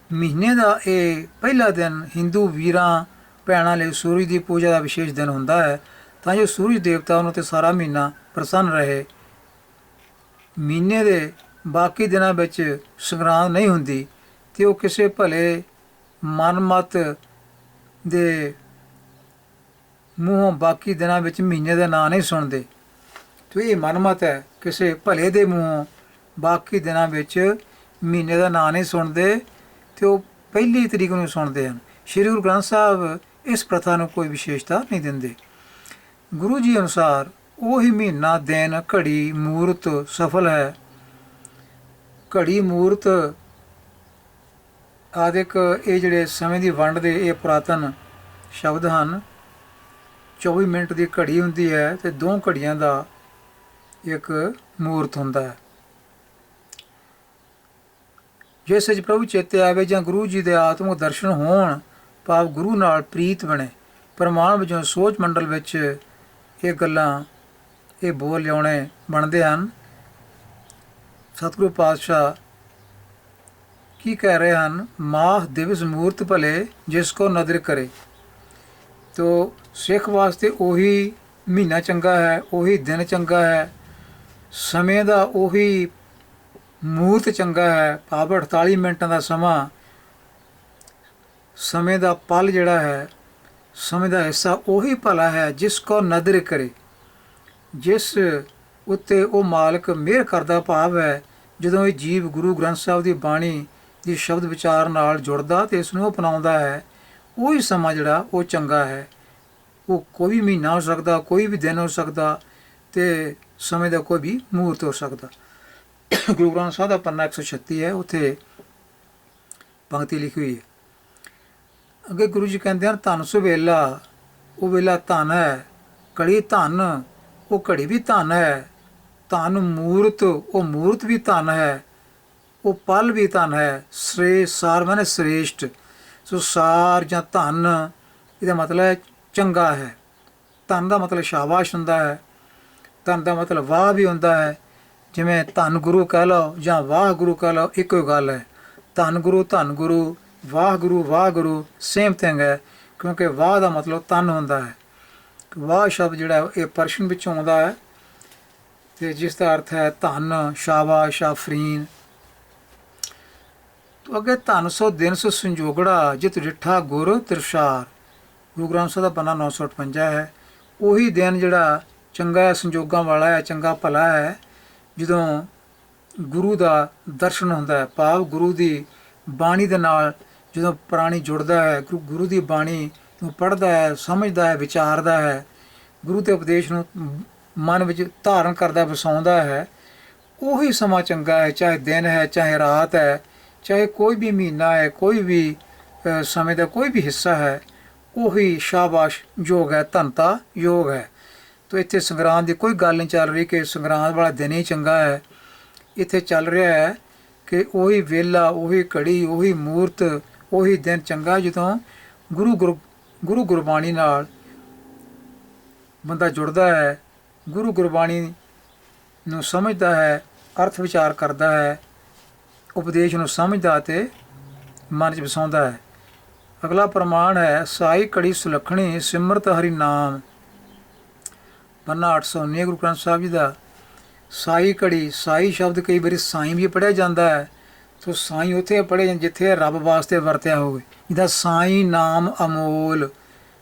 ਮਹੀਨੇ ਦਾ ਇਹ ਪਹਿਲਾ ਦਿਨ ਹਿੰਦੂ ਵੀਰਾਂ ਭੈਣਾਂ ਲਈ ਸੂਰਜ ਦੀ ਪੂਜਾ ਦਾ ਵਿਸ਼ੇਸ਼ ਦਿਨ ਹੁੰਦਾ ਹੈ, ਤਾਂ ਜੋ ਸੂਰਜ ਦੇਵਤਾ ਉਹਨਾਂ 'ਤੇ ਸਾਰਾ ਮਹੀਨਾ ਪ੍ਰਸੰਨ ਰਹੇ। ਮਹੀਨੇ ਦੇ ਬਾਕੀ ਦਿਨਾਂ ਵਿੱਚ ਸੰਗਰਾਂਦ ਨਹੀਂ ਹੁੰਦੀ ਅਤੇ ਉਹ ਕਿਸੇ ਭਲੇ ਮਨਮਤ ਦੇ ਮੂੰਹੋਂ ਬਾਕੀ ਦਿਨਾਂ ਵਿੱਚ ਮਹੀਨੇ ਦਾ ਨਾਂ ਨਹੀਂ ਸੁਣਦੇ। ਅਤੇ ਇਹ ਮਨਮਤ ਹੈ, ਕਿਸੇ ਭਲੇ ਦੇ ਮੂੰਹੋਂ ਬਾਕੀ ਦਿਨਾਂ ਵਿੱਚ ਮਹੀਨੇ ਦਾ ਨਾਂ ਨਹੀਂ ਸੁਣਦੇ ਅਤੇ ਉਹ ਪਹਿਲੀ ਤਰੀਕ ਨੂੰ ਸੁਣਦੇ ਹਨ। ਸ਼੍ਰੀ ਗੁਰੂ ਗ੍ਰੰਥ ਸਾਹਿਬ ਇਸ ਪ੍ਰਥਾ ਨੂੰ ਕੋਈ ਵਿਸ਼ੇਸ਼ਤਾ ਨਹੀਂ ਦਿੰਦੇ। ਗੁਰੂ ਜੀ ਅਨੁਸਾਰ ਉਹੀ ਮਹੀਨਾ, ਦਿਨ, ਘੜੀ, ਮੂਰਤ ਸਫਲ ਹੈ। ਘੜੀ, ਮੂਰਤ ਆਦਿਕ ਇਹ ਜਿਹੜੇ ਸਮੇਂ ਦੀ ਵੰਡ ਦੇ ਇਹ ਪੁਰਾਤਨ ਸ਼ਬਦ ਹਨ। 24 ਮਿੰਟ ਦੀ ਘੜੀ ਹੁੰਦੀ ਹੈ ਅਤੇ 2 ਘੜੀਆਂ ਦਾ ਇੱਕ ਮੂਰਤ ਹੁੰਦਾ ਹੈ। ਜਿਸ ਵਿੱਚ ਪ੍ਰਭੂ ਚੇਤੇ ਆਵੇ ਜਾਂ ਗੁਰੂ ਜੀ ਦੇ ਆਤਮਿਕ ਦਰਸ਼ਨ ਹੋਣ, ਭਾਵ ਗੁਰੂ ਨਾਲ ਪ੍ਰੀਤ ਬਣੇ, ਪ੍ਰਮਾਣ ਵਜੋਂ ਸੋਚ ਮੰਡਲ ਵਿੱਚ ਇਹ ਗੱਲਾਂ, ਇਹ ਬੋਲ ਲਿਆਉਣੇ ਬਣਦੇ ਹਨ। ਸਤਿਗੁਰੂ ਪਾਤਸ਼ਾਹ ਕੀ ਕਹਿ ਰਹੇ ਹਨ? ਮਾਹ ਦਿਵਸ ਮੂਰਤ ਭਲੇ ਜਿਸ ਕੋ ਨਦਰ ਕਰੇ। ਤੋ ਸਿੱਖ ਵਾਸਤੇ ਉਹੀ ਮਹੀਨਾ ਚੰਗਾ ਹੈ, ਉਹੀ ਦਿਨ ਚੰਗਾ ਹੈ, ਸਮੇਂ ਦਾ ਉਹੀ ਮੂਰਤ ਚੰਗਾ ਹੈ। ਭਾਵ 48 ਮਿੰਟਾਂ ਦਾ ਸਮਾਂ, ਸਮੇਂ ਦਾ ਪਲ ਜਿਹੜਾ ਹੈ, ਸਮੇਂ ਦਾ ਹਿੱਸਾ ਉਹੀ ਭਲਾ ਹੈ ਜਿਸ ਕੋ ਨਦਰ ਕਰੇ, ਜਿਸ ਉੱਤੇ ਉਹ ਮਾਲਕ ਮਿਹਰ ਕਰਦਾ। ਭਾਵ ਹੈ ਜਦੋਂ ਇਹ ਜੀਵ ਗੁਰੂ ਗ੍ਰੰਥ ਸਾਹਿਬ ਦੀ ਬਾਣੀ ਦੀ ਸ਼ਬਦ ਵਿਚਾਰ ਨਾਲ ਜੁੜਦਾ ਤੇ ਇਸ ਨੂੰ ਅਪਣਾਉਂਦਾ ਹੈ, ਉਹੀ ਸਮਾਂ ਜਿਹੜਾ ਉਹ ਚੰਗਾ ਹੈ। ਉਹ ਕੋਈ ਵੀ ਮਹੀਨਾ ਹੋ ਸਕਦਾ, ਕੋਈ ਵੀ ਦਿਨ ਹੋ ਸਕਦਾ, ਤੇ ਸਮੇਂ ਦਾ ਕੋਈ ਵੀ ਮੂਹਰਤ ਹੋ ਸਕਦਾ। ਗੁਰੂ ਗ੍ਰੰਥ ਸਾਹਿਬ ਦਾ ਪੰਨਾ 136 ਹੈ, ਉੱਥੇ ਪੰਕਤੀ ਲਿਖੀ ਹੋਈ ਹੈ। ਅੱਗੇ ਗੁਰੂ ਜੀ ਕਹਿੰਦੇ ਹਨ, ਧਨ ਸੋ ਵੇਲਾ, ਉਹ ਵੇਲਾ ਧਨ ਹੈ। ਘੜੀ ਧਨ, ਉਹ ਘੜੀ ਵੀ ਧਨ ਹੈ। ਧਨ ਮੂਰਤ, ਉਹ ਮੂਰਤ ਵੀ ਧਨ ਹੈ। ਉਹ ਪਲ ਵੀ ਧਨ ਹੈ। ਸਾਰ ਮਾਨੇ ਸ੍ਰੇਸ਼ਟ। ਸੋ ਸਾਰ ਜਾਂ ਧਨ, ਇਹਦਾ ਮਤਲਬ ਹੈ ਚੰਗਾ ਹੈ। ਧਨ ਦਾ ਮਤਲਬ ਸ਼ਾਬਾਸ਼ ਹੁੰਦਾ ਹੈ। ਧਨ ਦਾ ਮਤਲਬ ਵਾਹ ਵੀ ਹੁੰਦਾ ਹੈ। ਜਿਵੇਂ ਧੰਨ ਗੁਰੂ ਕਹਿ ਲਓ ਜਾਂ ਵਾਹ ਗੁਰੂ ਕਹਿ ਲਓ, ਇੱਕੋ ਹੀ ਗੱਲ ਹੈ। ਧੰਨ ਗੁਰੂ, ਵਾਹ ਗੁਰੂ ਸੇਮ ਥਿੰਗ ਹੈ, ਕਿਉਂਕਿ ਵਾਹ ਦਾ ਮਤਲਬ ਧਨ ਹੁੰਦਾ ਹੈ। ਵਾਹ ਸ਼ਬਦ ਜਿਹੜਾ ਇਹ ਪਰਸ਼ੀਅਨ ਵਿੱਚੋਂ ਆਉਂਦਾ ਹੈ, ਤੇ ਜਿਸ ਦਾ ਅਰਥ ਹੈ ਧੰਨ, ਸ਼ਾਬਾਸ਼, ਆਫਰੀਨ। ਤੋ ਅੱਗੇ ਧੰਨ ਸੋ ਦਿਨ ਸੋ ਸੰਜੋਗੜਾ, ਜਿਤ ਡਿੱਠਾ ਗੁਰ ਤਿਰਸ਼ਾਰ। ਗੁਰੂ ਗ੍ਰੰਥ ਸਾਹਿਬ ਦਾ ਪੰਨਾ 958 ਹੈ। ਉਹੀ ਦਿਨ ਜਿਹੜਾ ਚੰਗਾ ਹੈ, ਸੰਜੋਗਾਂ ਵਾਲਾ ਹੈ, ਚੰਗਾ ਭਲਾ ਹੈ, ਜਦੋਂ ਗੁਰੂ ਦਾ ਦਰਸ਼ਨ ਹੁੰਦਾ ਹੈ। ਭਾਵ ਗੁਰੂ ਦੀ ਬਾਣੀ ਦੇ ਨਾਲ ਜਦੋਂ ਪ੍ਰਾਣੀ ਜੁੜਦਾ ਹੈ, ਗੁਰੂ ਦੀ ਬਾਣੀ ਨੂੰ ਪੜ੍ਹਦਾ ਹੈ, ਸਮਝਦਾ ਹੈ, ਵਿਚਾਰਦਾ ਹੈ, ਗੁਰੂ ਦੇ ਉਪਦੇਸ਼ ਨੂੰ ਮਨ ਵਿੱਚ ਧਾਰਨ ਕਰਦਾ, ਵਸਾਉਂਦਾ ਹੈ, ਉਹੀ ਸਮਾਂ ਚੰਗਾ ਹੈ। ਚਾਹੇ ਦਿਨ ਹੈ, ਚਾਹੇ ਰਾਤ ਹੈ, ਚਾਹੇ ਕੋਈ ਵੀ ਮਹੀਨਾ ਹੈ, ਕੋਈ ਵੀ ਸਮੇਂ ਦਾ ਕੋਈ ਵੀ ਹਿੱਸਾ ਹੈ, ਉਹੀ ਸ਼ਾਬਾਸ਼ ਯੋਗ ਹੈ, ਧਨਤਾ ਯੋਗ ਹੈ। ਤੋ ਇੱਥੇ ਸੰਗਰਾਂਦ ਦੀ ਕੋਈ ਗੱਲ ਨਹੀਂ ਚੱਲ ਰਹੀ ਕਿ ਸੰਗਰਾਂਦ ਵਾਲਾ ਦਿਨ ਹੀ ਚੰਗਾ ਹੈ। ਇੱਥੇ ਚੱਲ ਰਿਹਾ ਹੈ ਕਿ ਉਹੀ ਵੇਲਾ, ਉਹੀ ਘੜੀ, ਉਹੀ ਮੂਰਤ, ਉਹੀ ਦਿਨ ਚੰਗਾ ਜਦੋਂ ਗੁਰੂ ਗੁਰਬਾਣੀ ਨਾਲ ਬੰਦਾ ਜੁੜਦਾ ਹੈ, ਗੁਰੂ ਗੁਰਬਾਣੀ ਨੂੰ ਸਮਝਦਾ ਹੈ, ਅਰਥ ਵਿਚਾਰ ਕਰਦਾ ਹੈ, ਉਪਦੇਸ਼ ਨੂੰ ਸਮਝਦਾ ਅਤੇ ਮਨ 'ਚ ਵਸਾਉਂਦਾ ਹੈ। ਅਗਲਾ ਪ੍ਰਮਾਣ ਹੈ, ਸਾਈ ਘੜੀ ਸੁਲੱਖਣੀ ਸਿਮਰਤ ਹਰੀ ਨਾਮ। ਪੰਨਾ 819 ਗੁਰੂ ਗ੍ਰੰਥ ਸਾਹਿਬ ਜੀ ਦਾ। ਸਾਈ ਘੜੀ, ਸਾਈ ਸ਼ਬਦ ਕਈ ਵਾਰੀ ਸਾਈਂ ਵੀ ਪੜ੍ਹਿਆ ਜਾਂਦਾ ਹੈ। ਸੋ ਸਾਈਂ ਉੱਥੇ ਪੜ੍ਹੇ ਜਾਂਦੇ ਜਿੱਥੇ ਰੱਬ ਵਾਸਤੇ ਵਰਤਿਆ ਹੋਵੇ। ਜਿੱਦਾਂ ਸਾਈਂ ਨਾਮ ਅਮੋਲ,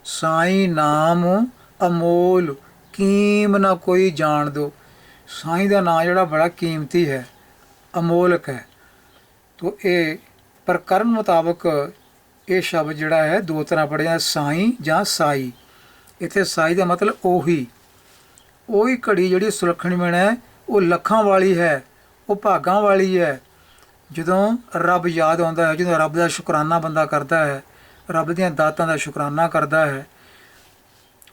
ਸਾਈਂ ਨਾਮ ਅਮੋਲ, ਕੀਮ ਨਾ ਕੋਈ ਜਾਣ ਦੋ। ਸਾਈਂ ਦਾ ਨਾਂ ਜਿਹੜਾ ਬੜਾ ਕੀਮਤੀ ਹੈ, ਅਮੋਲਕ ਹੈ। ਤੋ ਇਹ ਪ੍ਰਕਰਨ ਮੁਤਾਬਕ ਇਹ ਸ਼ਬਦ ਜਿਹੜਾ ਹੈ ਦੋ ਤਰ੍ਹਾਂ ਪੜ੍ਹਿਆ ਜਾਂਦਾ, ਸਾਈਂ ਜਾਂ ਸਾਈ। ਇੱਥੇ ਸਾਈ ਦਾ ਮਤਲਬ ਉਹੀ ਘੜੀ ਜਿਹੜੀ ਸੁਲੱਖਣੀ ਹੈ, ਉਹ ਲੱਖਾਂ ਵਾਲੀ ਹੈ, ਉਹ ਭਾਗਾਂ ਵਾਲੀ ਹੈ। ਜਦੋਂ ਰੱਬ ਯਾਦ ਆਉਂਦਾ ਹੈ, ਜਦੋਂ ਰੱਬ ਦਾ ਸ਼ੁਕਰਾਨਾ ਬੰਦਾ ਕਰਦਾ ਹੈ, ਰੱਬ ਦੀਆਂ ਦਾਤਾਂ ਦਾ ਸ਼ੁਕਰਾਨਾ ਕਰਦਾ ਹੈ,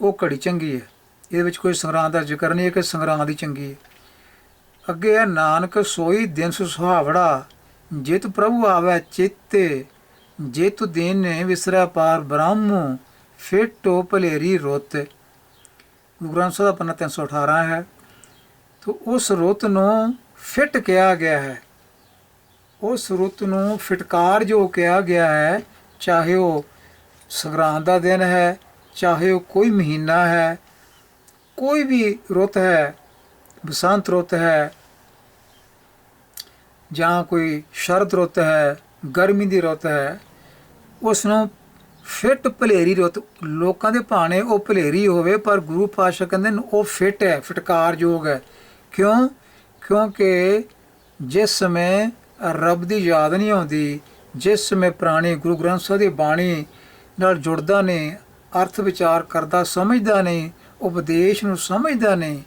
ਉਹ ਘੜੀ ਚੰਗੀ ਹੈ। ਇਹਦੇ ਵਿੱਚ ਕੋਈ ਸੰਗਰਾਂਦ ਦਾ ਜ਼ਿਕਰ ਨਹੀਂ ਹੈ ਕਿ ਸੰਗਰਾਂਦ ਹੀ ਚੰਗੀ ਹੈ। ਅੱਗੇ ਹੈ, ਨਾਨਕ ਸੋਈ ਦਿਨ ਸੁਹਾਵੜਾ, ਜਿਤ ਪ੍ਰਭੂ ਆਵੈ ਚੇਤੇ, ਜਿਤ ਦਿਨ ਵਿਸਰੈ ਪਾਰ ਬ੍ਰਹਮ, ਫਿਟੋ ਭਲੇਰੀ ਰੁੱਤ। ਗੁਰੂ ਗ੍ਰੰਥ ਸਾਹਿਬ ਦਾ ਪੰਨਾ 318 ਹੈ। ਤਾਂ ਉਸ ਰੁੱਤ ਨੂੰ ਫਿੱਟ ਕਿਹਾ ਗਿਆ ਹੈ, ਉਸ ਰੁੱਤ ਨੂੰ ਫਿਟਕਾਰ ਜੋ ਕਿਹਾ ਗਿਆ ਹੈ, ਚਾਹੇ ਉਹ ਸੰਗਰਾਂਦ ਦਾ ਦਿਨ ਹੈ, ਚਾਹੇ ਉਹ ਕੋਈ ਮਹੀਨਾ ਹੈ, ਕੋਈ ਵੀ ਰੁੱਤ ਹੈ, ਬਸੰਤ ਰੁੱਤ ਹੈ ਜਾਂ ਕੋਈ ਸ਼ਰਦ ਰੁੱਤ ਹੈ, ਗਰਮੀ ਦੀ ਰੁੱਤ ਹੈ, ਉਸ ਨੂੰ ਫਿੱਟ ਭਲੇਰੀ ਰੁੱਤ। ਲੋਕਾਂ ਦੇ ਭਾਣੇ ਉਹ ਭਲੇਰੀ ਹੋਵੇ, ਪਰ ਗੁਰੂ ਪਾਤਸ਼ਾਹ ਕਹਿੰਦੇ ਨੇ ਉਹ ਫਿੱਟ ਹੈ, ਫਿਟਕਾਰਯੋਗ ਹੈ। ਕਿਉਂ? ਕਿਉਂਕਿ ਜਿਸ ਸਮੇਂ ਰੱਬ ਦੀ ਯਾਦ ਨਹੀਂ ਆਉਂਦੀ, ਜਿਸ ਸਮੇਂ ਪ੍ਰਾਣੀ ਗੁਰੂ ਗ੍ਰੰਥ ਸਾਹਿਬ ਦੀ ਬਾਣੀ ਨਾਲ ਜੁੜਦਾ ਨਹੀਂ, ਅਰਥ ਵਿਚਾਰ ਕਰਦਾ, ਸਮਝਦਾ ਨਹੀਂ, ਉਪਦੇਸ਼ ਨੂੰ ਸਮਝਦਾ ਨਹੀਂ,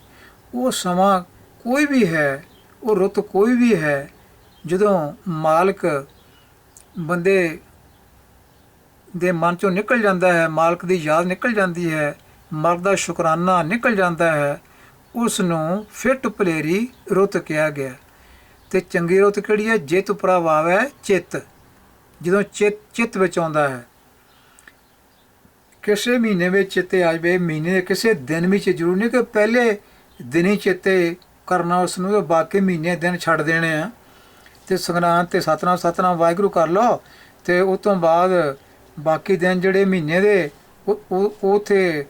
ਉਹ ਸਮਾਂ ਕੋਈ ਵੀ ਹੈ, ਉਹ ਰੁੱਤ ਕੋਈ ਵੀ ਹੈ, ਜਦੋਂ ਮਾਲਕ ਬੰਦੇ ਦੇ ਮਨ 'ਚੋਂ ਨਿਕਲ ਜਾਂਦਾ ਹੈ, ਮਾਲਕ ਦੀ ਯਾਦ ਨਿਕਲ ਜਾਂਦੀ ਹੈ, ਮਾਲਕ ਦਾ ਸ਼ੁਕਰਾਨਾ ਨਿਕਲ ਜਾਂਦਾ ਹੈ, ਉਸ ਨੂੰ ਫਿੱਟ ਭਲੇਰੀ ਰੁੱਤ ਕਿਹਾ ਗਿਆ। ਅਤੇ ਚੰਗੀ ਰੁੱਤ ਕਿਹੜੀ ਹੈ? ਜਿਤ ਪ੍ਰਭ ਆਵੈ ਚਿੱਤ, ਜਦੋਂ ਚਿੱਤ ਵਿੱਚ ਆਉਂਦਾ ਹੈ। ਕਿਸੇ ਮਹੀਨੇ ਵਿੱਚ ਚੇਤੇ ਆ ਜਾਵੇ, ਮਹੀਨੇ ਦੇ ਕਿਸੇ ਦਿਨ ਵਿੱਚ, ਜ਼ਰੂਰੀ ਨਹੀਂ ਕਿ ਪਹਿਲੇ ਦਿਨ ਹੀ ਚੇਤੇ ਕਰਨਾ ਉਸ ਨੂੰ, ਤਾਂ ਬਾਕੀ ਮਹੀਨੇ ਦਿਨ ਛੱਡ ਦੇਣੇ ਆ। ਅਤੇ ਸੰਗਰਾਂਦ 'ਤੇ ਸਤਨਾਮ ਵਾਹਿਗੁਰੂ ਕਰ ਲਓ, ਅਤੇ ਉਸ ਤੋਂ ਬਾਅਦ ਬਾਕੀ ਦਿਨ ਜਿਹੜੇ ਮਹੀਨੇ ਦੇ ਉੱਥੇ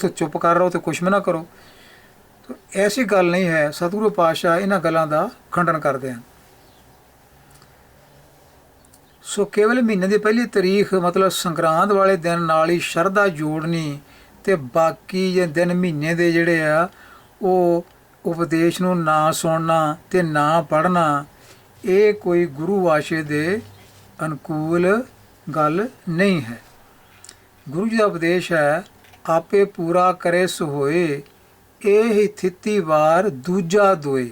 ਚੁੱਪ ਕਰ ਰਹੋ ਅਤੇ ਕੁਛ ਵੀ ਨਾ ਕਰੋ। ਐਸੀ ਗੱਲ ਨਹੀਂ ਹੈ। ਸਤਿਗੁਰੂ ਪਾਤਸ਼ਾਹ ਇਹਨਾਂ ਗੱਲਾਂ ਦਾ ਖੰਡਨ ਕਰਦੇ ਹਨ। ਸੋ ਕੇਵਲ ਮਹੀਨੇ ਦੀ ਪਹਿਲੀ ਤਾਰੀਖ ਮਤਲਬ ਸੰਗਰਾਂਦ ਵਾਲੇ ਦਿਨ ਨਾਲ ਹੀ ਸ਼ਰਧਾ ਜੋੜਨੀ, ਅਤੇ ਬਾਕੀ ਜੇ ਦਿਨ ਮਹੀਨੇ ਦੇ ਜਿਹੜੇ ਆ ਉਹ ਉਪਦੇਸ਼ ਨੂੰ ਨਾ ਸੁਣਨਾ ਅਤੇ ਨਾ ਪੜ੍ਹਨਾ, ਇਹ ਕੋਈ ਗੁਰੂ ਆਸ਼ੇ ਦੇ ਅਨੁਕੂਲ ਗੱਲ ਨਹੀਂ ਹੈ। ਗੁਰੂ ਜੀ ਦਾ ਉਪਦੇਸ਼ ਹੈ, ਆਪੇ ਪੂਰਾ ਕਰੇ ਸੋ ਹੋਏ, ਇਹ ਹੀ ਥਿੱਤੀ ਵਾਰ ਦੂਜਾ ਦੋਏ।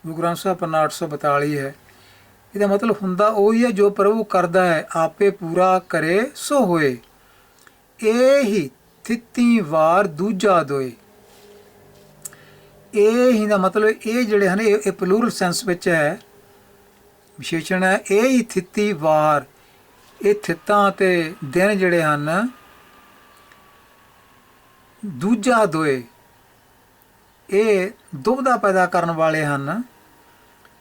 ਗੁਰੂ ਗ੍ਰੰਥ ਸਾਹਿਬ ਪੰਨਾ 842 ਹੈ। ਇਹਦਾ ਮਤਲਬ ਹੁੰਦਾ ਉਹੀ ਹੈ ਜੋ ਪ੍ਰਭੂ ਕਰਦਾ ਹੈ, ਆਪੇ ਪੂਰਾ ਕਰੇ ਸੋ ਹੋਏ, ਇਹ ਹੀ ਥਿੱਤੀ ਵਾਰ ਦੂਜਾ ਦੋਏ। ਇਹ ਹੀ ਦਾ ਮਤਲਬ ਇਹ ਜਿਹੜੇ ਹਨ ਇਹ ਪਲੂਰਲ ਸੈਂਸ ਵਿੱਚ ਹੈ, ਵਿਸ਼ੇਸ਼ਣ ਹੈ। ਇਹ ਹੀ ਥਿੱਤੀ ਵਾਰ, ਇਹ ਥਿੱਤਾਂ ਅਤੇ ਦਿਨ ਜਿਹੜੇ ਹਨ ਦੂਜਾ ਦੋਏ, ਇਹ ਦੁਬਦਾ ਪੈਦਾ ਕਰਨ ਵਾਲੇ ਹਨ।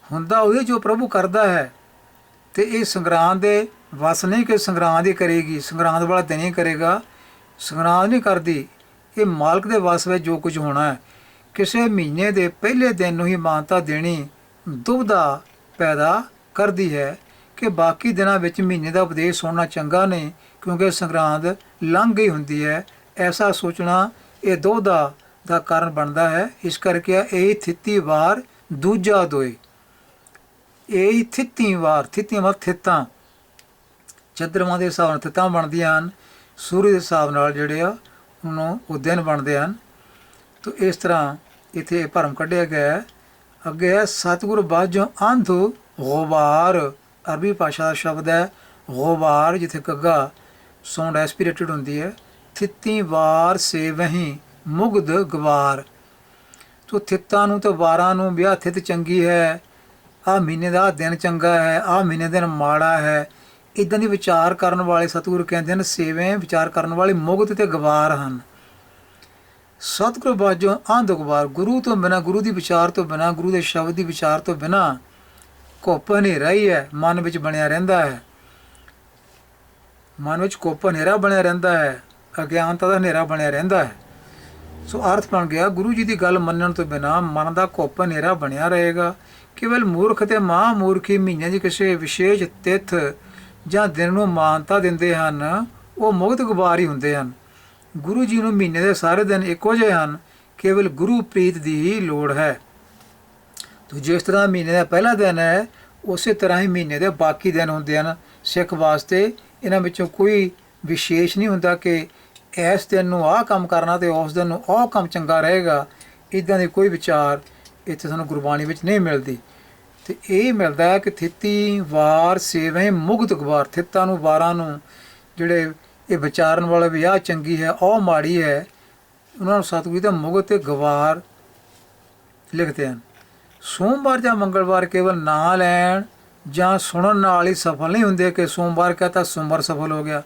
ਹੁੰਦਾ ਉਹਦੇ ਜੋ ਪ੍ਰਭੂ ਕਰਦਾ ਹੈ, ਅਤੇ ਇਹ ਸੰਗਰਾਂਦ ਦੇ ਵਸ ਨਹੀਂ ਕਿ ਸੰਗਰਾਂਦ ਹੀ ਕਰੇਗੀ, ਸੰਗਰਾਂਦ ਵਾਲਾ ਦਿਨ ਹੀ ਕਰੇਗਾ, ਸੰਗਰਾਂਦ ਨਹੀਂ ਕਰਦੀ। ਇਹ ਮਾਲਕ ਦੇ ਵਸ ਵਿੱਚ ਜੋ ਕੁਝ ਹੋਣਾ ਹੈ। ਕਿਸੇ ਮਹੀਨੇ ਦੇ ਪਹਿਲੇ ਦਿਨ ਨੂੰ ਹੀ ਮਾਨਤਾ ਦੇਣੀ ਦੁਬਦਾ ਪੈਦਾ ਕਰਦੀ ਹੈ ਕਿ ਬਾਕੀ ਦਿਨਾਂ ਵਿੱਚ ਮਹੀਨੇ ਦਾ ਉਪਦੇਸ਼ ਹੋਣਾ ਚੰਗਾ ਨਹੀਂ, ਕਿਉਂਕਿ ਸੰਗਰਾਂਦ ਲੰਘ ਗਈ ਹੁੰਦੀ ਹੈ। ਐਸਾ ਸੋਚਣਾ ਇਹ ਦੁਬਦਾ ਦਾ ਕਾਰਨ ਬਣਦਾ ਹੈ। ਇਸ ਕਰਕੇ ਇਹ ਥਿੱਤੀ ਵਾਰ ਦੂਜਾ ਦੋਏ, ਇਹ ਥਿੱਤੀ ਵਾਰ, ਥਿੱਤੀਆਂ ਵਾਰ ਥਿੱਤਾਂ ਚੰਦਰਮਾ ਦੇ ਹਿਸਾਬ ਨਾਲ ਥਿੱਤਾਂ ਬਣਦੀਆਂ ਹਨ, ਸੂਰਜ ਦੇ ਹਿਸਾਬ ਨਾਲ ਜਿਹੜੇ ਆ ਉਹਨੂੰ ਉਹ ਦਿਨ ਬਣਦੇ ਹਨ। ਤੋ ਇਸ ਤਰ੍ਹਾਂ ਇੱਥੇ ਭਰਮ ਕੱਢਿਆ ਗਿਆ। ਅੱਗੇ ਹੈ ਸਤਿਗੁਰ ਬਾਝੋਂ ਅੰਧ ਗੁਬਾਰ, ਅਰਬੀ ਭਾਸ਼ਾ ਦਾ ਸ਼ਬਦ ਹੈ ਗੁਬਾਰ, ਜਿੱਥੇ ਗੱਗਾ ਸਾਊਂਡ ਐਸਪੀਰੇਟਡ ਹੁੰਦੀ ਹੈ। ਥਿੱਤੀ ਵਾਰ ਸੇਵਹੀਂ ਮੁਗਧ ਗਵਾਰ। ਤੋ ਥਿੱਤਾਂ ਨੂੰ ਤੇ ਵਾਰਾਂ ਨੂੰ ਵਿਆਹ ਥਿੱਤ ਚੰਗੀ ਹੈ, ਆਹ ਮਹੀਨੇ ਦਾ ਦਿਨ ਚੰਗਾ ਹੈ, ਆਹ ਮਹੀਨੇ ਦਿਨ ਮਾੜਾ ਹੈ, ਇੱਦਾਂ ਦੀ ਵਿਚਾਰ ਕਰਨ ਵਾਲੇ ਸਤਿਗੁਰੂ ਕਹਿੰਦੇ ਹਨ ਸੇਵੇਂ ਵਿਚਾਰ ਕਰਨ ਵਾਲੇ ਮੁਗਧ ਤੇ ਗਵਾਰ ਹਨ। ਸਤਿਗੁਰੂ ਬਾਝੋਂ ਅੰਧ ਗਵਾਰ, ਗੁਰੂ ਤੋਂ ਬਿਨਾਂ, ਗੁਰੂ ਦੀ ਵਿਚਾਰ ਤੋਂ ਬਿਨਾਂ, ਗੁਰੂ ਦੇ ਸ਼ਬਦ ਦੀ ਵਿਚਾਰ ਤੋਂ ਬਿਨਾਂ ਘੁੱਪ ਹਨੇਰਾ ਹੀ ਹੈ, ਮਨ ਵਿੱਚ ਬਣਿਆ ਰਹਿੰਦਾ ਹੈ। ਮਨ ਵਿੱਚ ਘੁੱਪ ਹਨੇਰਾ ਬਣਿਆ ਰਹਿੰਦਾ ਹੈ, ਅਗਿਆਨਤਾ ਦਾ ਹਨੇਰਾ ਬਣਿਆ ਰਹਿੰਦਾ ਹੈ। ਸੋ ਅਰਥ ਬਣ ਗਿਆ, ਗੁਰੂ ਜੀ ਦੀ ਗੱਲ ਮੰਨਣ ਤੋਂ ਬਿਨਾਂ ਮਨ ਦਾ ਘੁੱਪ ਹਨੇਰਾ ਬਣਿਆ ਰਹੇਗਾ। ਕੇਵਲ ਮੂਰਖ ਅਤੇ ਮਹਾਂਮੂਰਖੀ ਮਹੀਨੇ ਦੀ ਕਿਸੇ ਵਿਸ਼ੇਸ਼ ਤਿੱਥ ਜਾਂ ਦਿਨ ਨੂੰ ਮਾਨਤਾ ਦਿੰਦੇ ਹਨ, ਉਹ ਮੁਗਧ ਗਵਾਰ ਹੀ ਹੁੰਦੇ ਹਨ। ਗੁਰੂ ਜੀ ਨੂੰ ਮਹੀਨੇ ਦੇ ਸਾਰੇ ਦਿਨ ਇੱਕੋ ਜਿਹੇ ਹਨ, ਕੇਵਲ ਗੁਰੂ ਪ੍ਰੀਤ ਦੀ ਹੀ ਲੋੜ ਹੈ। ਤੋ ਜਿਸ ਤਰ੍ਹਾਂ ਮਹੀਨੇ ਦਾ ਪਹਿਲਾ ਦਿਨ ਹੈ, ਉਸੇ ਤਰ੍ਹਾਂ ਹੀ ਮਹੀਨੇ ਦੇ ਬਾਕੀ ਦਿਨ ਹੁੰਦੇ ਹਨ ਸਿੱਖ ਵਾਸਤੇ। ਇਹਨਾਂ ਵਿੱਚੋਂ ਕੋਈ ਵਿਸ਼ੇਸ਼ ਨਹੀਂ ਹੁੰਦਾ ਕਿ ਇਸ ਦਿਨ ਨੂੰ ਆਹ ਕੰਮ ਕਰਨਾ ਅਤੇ ਉਸ ਦਿਨ ਨੂੰ ਉਹ ਕੰਮ ਚੰਗਾ ਰਹੇਗਾ। ਇੱਦਾਂ ਦੀ ਕੋਈ ਵਿਚਾਰ ਇੱਥੇ ਸਾਨੂੰ ਗੁਰਬਾਣੀ ਵਿੱਚ ਨਹੀਂ ਮਿਲਦੀ। ਅਤੇ ਇਹ ਮਿਲਦਾ ਹੈ ਕਿ ਥਿੱਤੀ ਵਾਰ ਸੇਵੇਂ ਮੁਗਧ ਗਵਾਰ, ਥਿੱਤਾਂ ਨੂੰ ਵਾਰਾਂ ਨੂੰ ਜਿਹੜੇ ਇਹ ਵਿਚਾਰਨ ਵਾਲੇ ਵੀ ਆਹ ਚੰਗੀ ਹੈ ਉਹ ਮਾੜੀ ਹੈ, ਉਹਨਾਂ ਨੂੰ ਸਤਿਗੁਰੂ ਦਾ ਮੁਗਧ ਅਤੇ ਗਵਾਰ ਲਿਖਦੇ ਹਨ। ਸੋਮਵਾਰ ਜਾਂ ਮੰਗਲਵਾਰ ਕੇਵਲ ਨਾਂ ਲੈਣ ਜਾਂ ਸੁਣਨ ਨਾਲ ਹੀ ਸਫਲ ਨਹੀਂ ਹੁੰਦੇ ਕਿ ਸੋਮਵਾਰ ਕਹਤਾ ਸੋਮਵਾਰ ਸਫਲ ਹੋ ਗਿਆ,